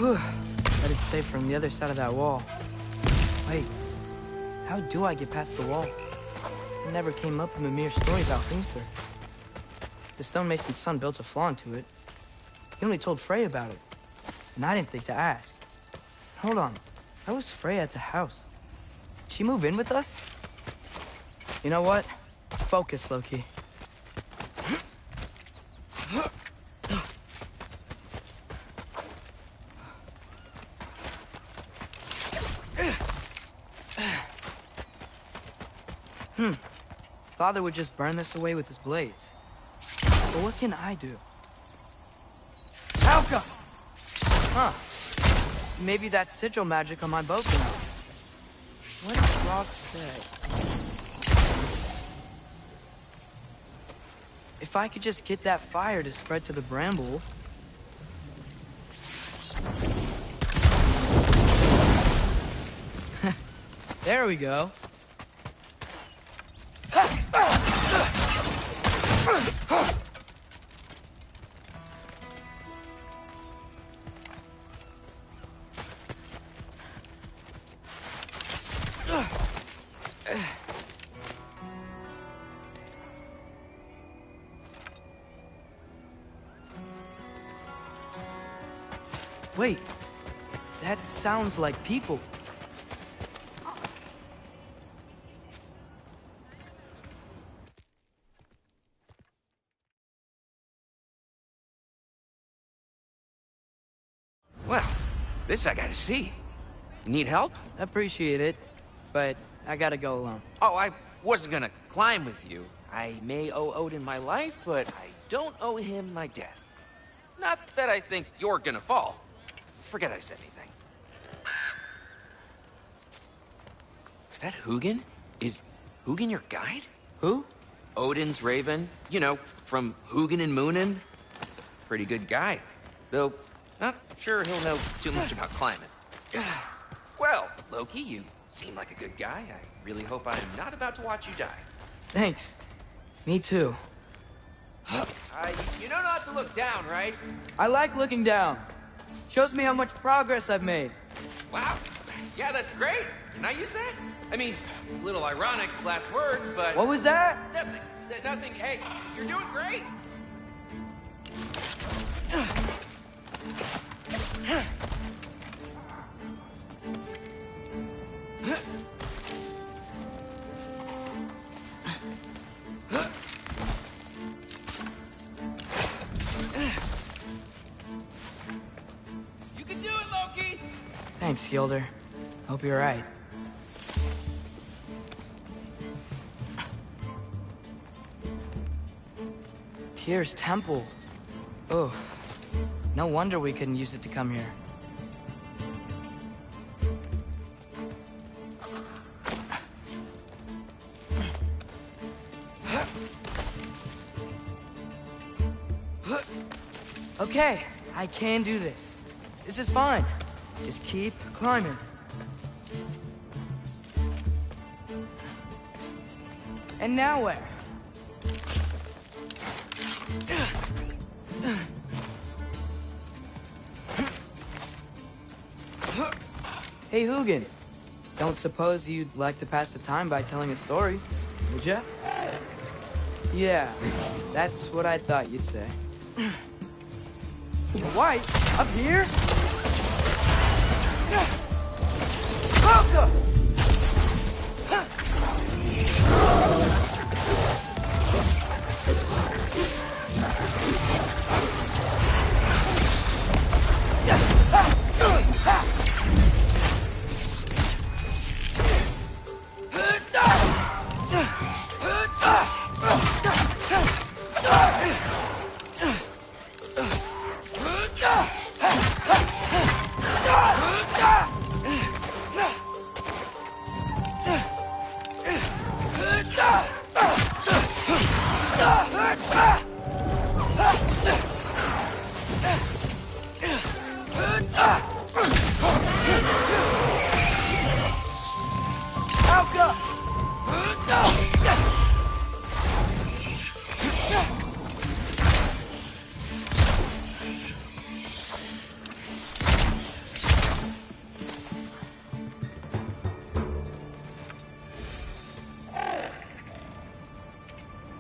But it's safe from the other side of that wall. Wait, how do I get past the wall? It never came up in the mere story about Hringthur. The stonemason's son built a flaw into it. He only told Frey about it, and I didn't think to ask. Hold on, how was Frey at the house? Did she move in with us? You know what? Focus, Loki. Father would just burn this away with his blades. But what can I do? Helka! Huh. Maybe that sigil magic on my bow can help. What did Rock say? If I could just get that fire to spread to the bramble... There we go. Wait, that sounds like people. Well, this I gotta see. You need help? Appreciate it, but I gotta go alone. Oh, I wasn't gonna climb with you. I may owe Odin my life, but I don't owe him my death. Not that I think you're gonna fall. Forget I said anything. Is that Hugin? Is Hugin your guide? Who? Odin's raven. You know, from Hugin and Moonin. He's a pretty good guy. Though, not sure he'll know too much about climbing. Well, Loki, you seem like a good guy. I really hope I'm not about to watch you die. Thanks. Me too. You know not to look down, right? I like looking down. Shows me how much progress I've made. Wow. Yeah, that's great. Can I use that? I mean, a little ironic, last words, but... What was that? Nothing. Nothing. Hey, you're doing great. You can do it, Loki! Thanks, Gilder. Hope you're right. Tyr's temple. Oh, no wonder we couldn't use it to come here. Okay, I can do this. This is fine. Just keep climbing. And now where? Hey, Hugin. Don't suppose you'd like to pass the time by telling a story, would ya? Yeah, that's what I thought you'd say. White, up here? Welcome!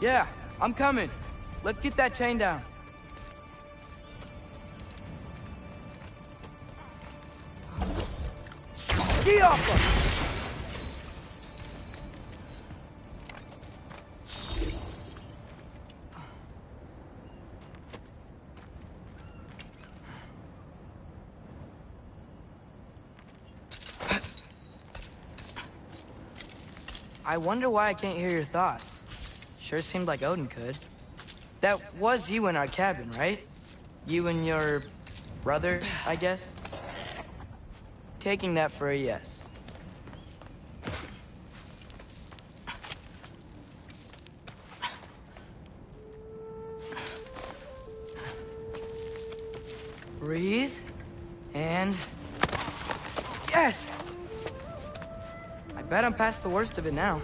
Yeah, I'm coming. Let's get that chain down. Get off him! I wonder why I can't hear your thoughts. Sure seemed like Odin could. That was you in our cabin, right? You and your brother, I guess? Taking that for a yes. Breathe, and... Yes! I bet I'm past the worst of it now.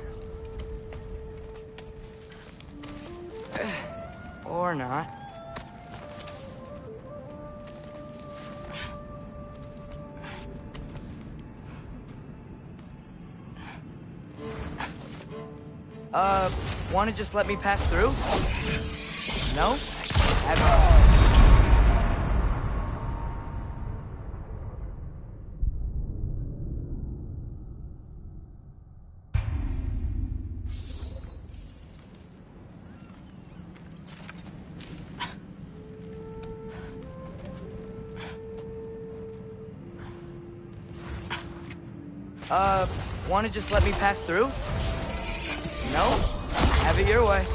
Or not. Wanna just let me pass through? No? wanna just let me pass through? No? Have it your way.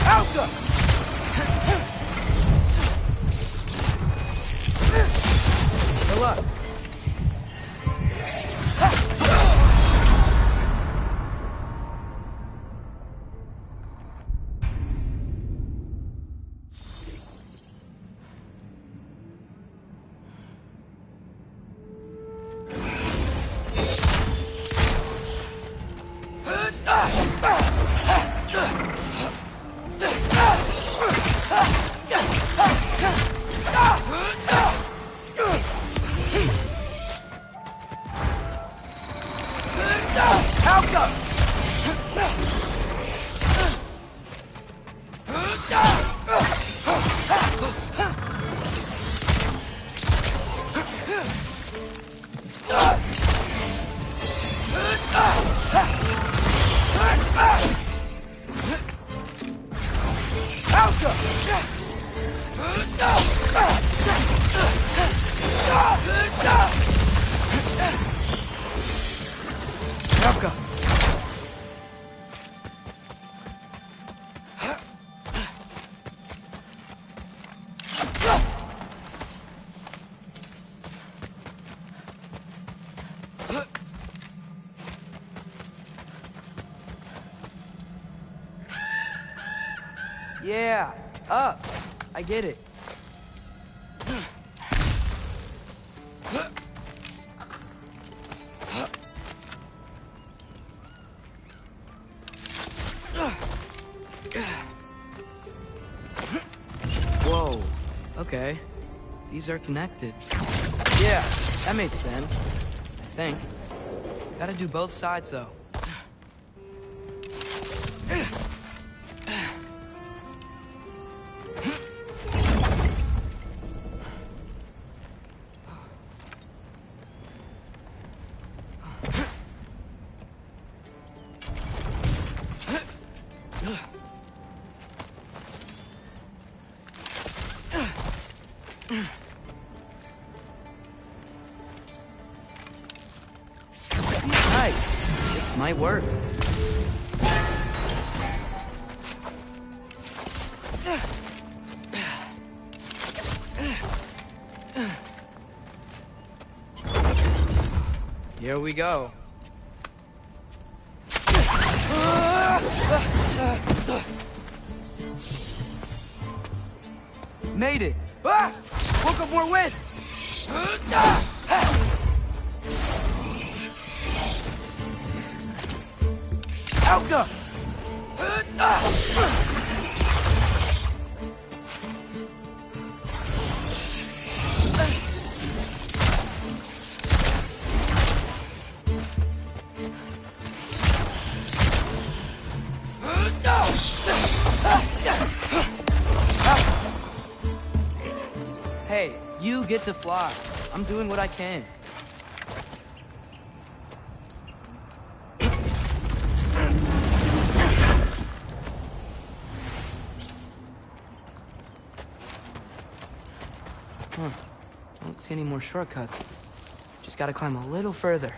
Alka! Good luck. Yeah, up. I get it. Whoa. Okay. These are connected. Yeah, that makes sense. I think. Gotta do both sides, though. Nice. This might work. Here we go. Made it! Ah! Woke up more whisk! Alka! Hey, you get to fly. I'm doing what I can. Don't see any more shortcuts. Just gotta climb a little further.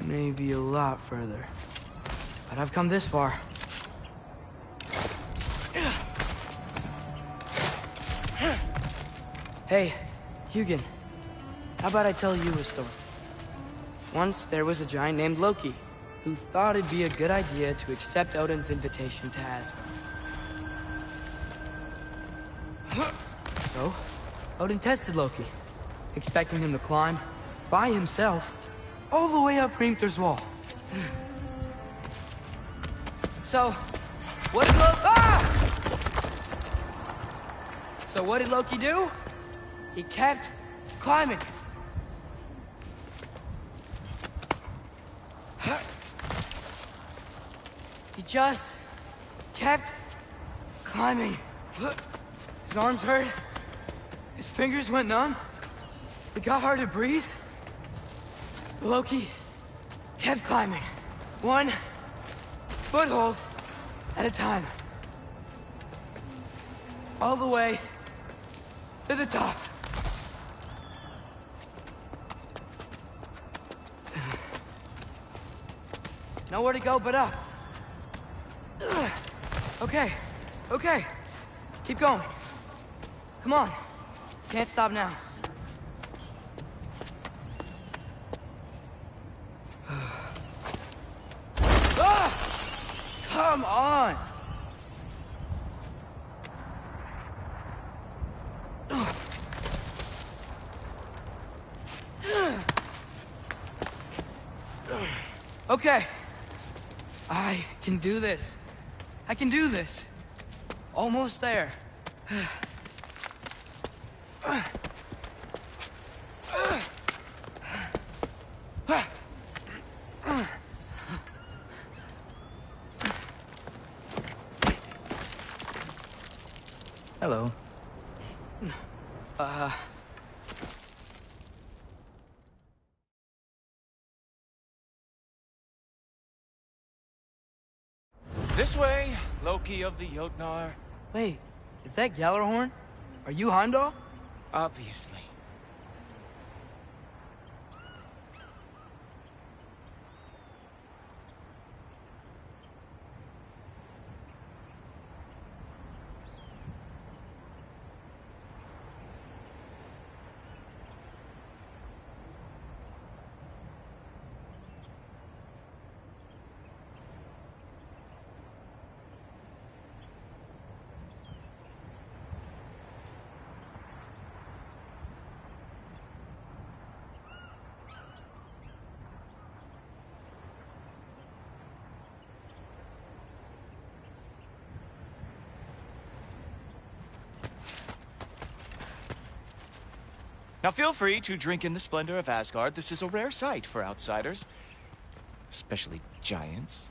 Maybe a lot further. But I've come this far. Hey, Jucam. How about I tell you a story? Once there was a giant named Loki, who thought it'd be a good idea to accept Odin's invitation to Asgard. So, Odin tested Loki, expecting him to climb, by himself, all the way up Hrimthur's wall. So, what did Loki do? He kept climbing. He just kept climbing. His arms hurt. His fingers went numb. It got hard to breathe. Loki kept climbing. One foothold at a time. All the way to the top. Nowhere to go but up. Okay, okay. Keep going. Come on. Can't stop now. Come on! Okay. I can do this. I can do this. Almost there. Hello. This way, Loki of the Jotnar. Wait, is that Gjallarhorn? Are you Heimdall? Obviously. Now feel free to drink in the splendor of Asgard. This is a rare sight for outsiders. Especially giants.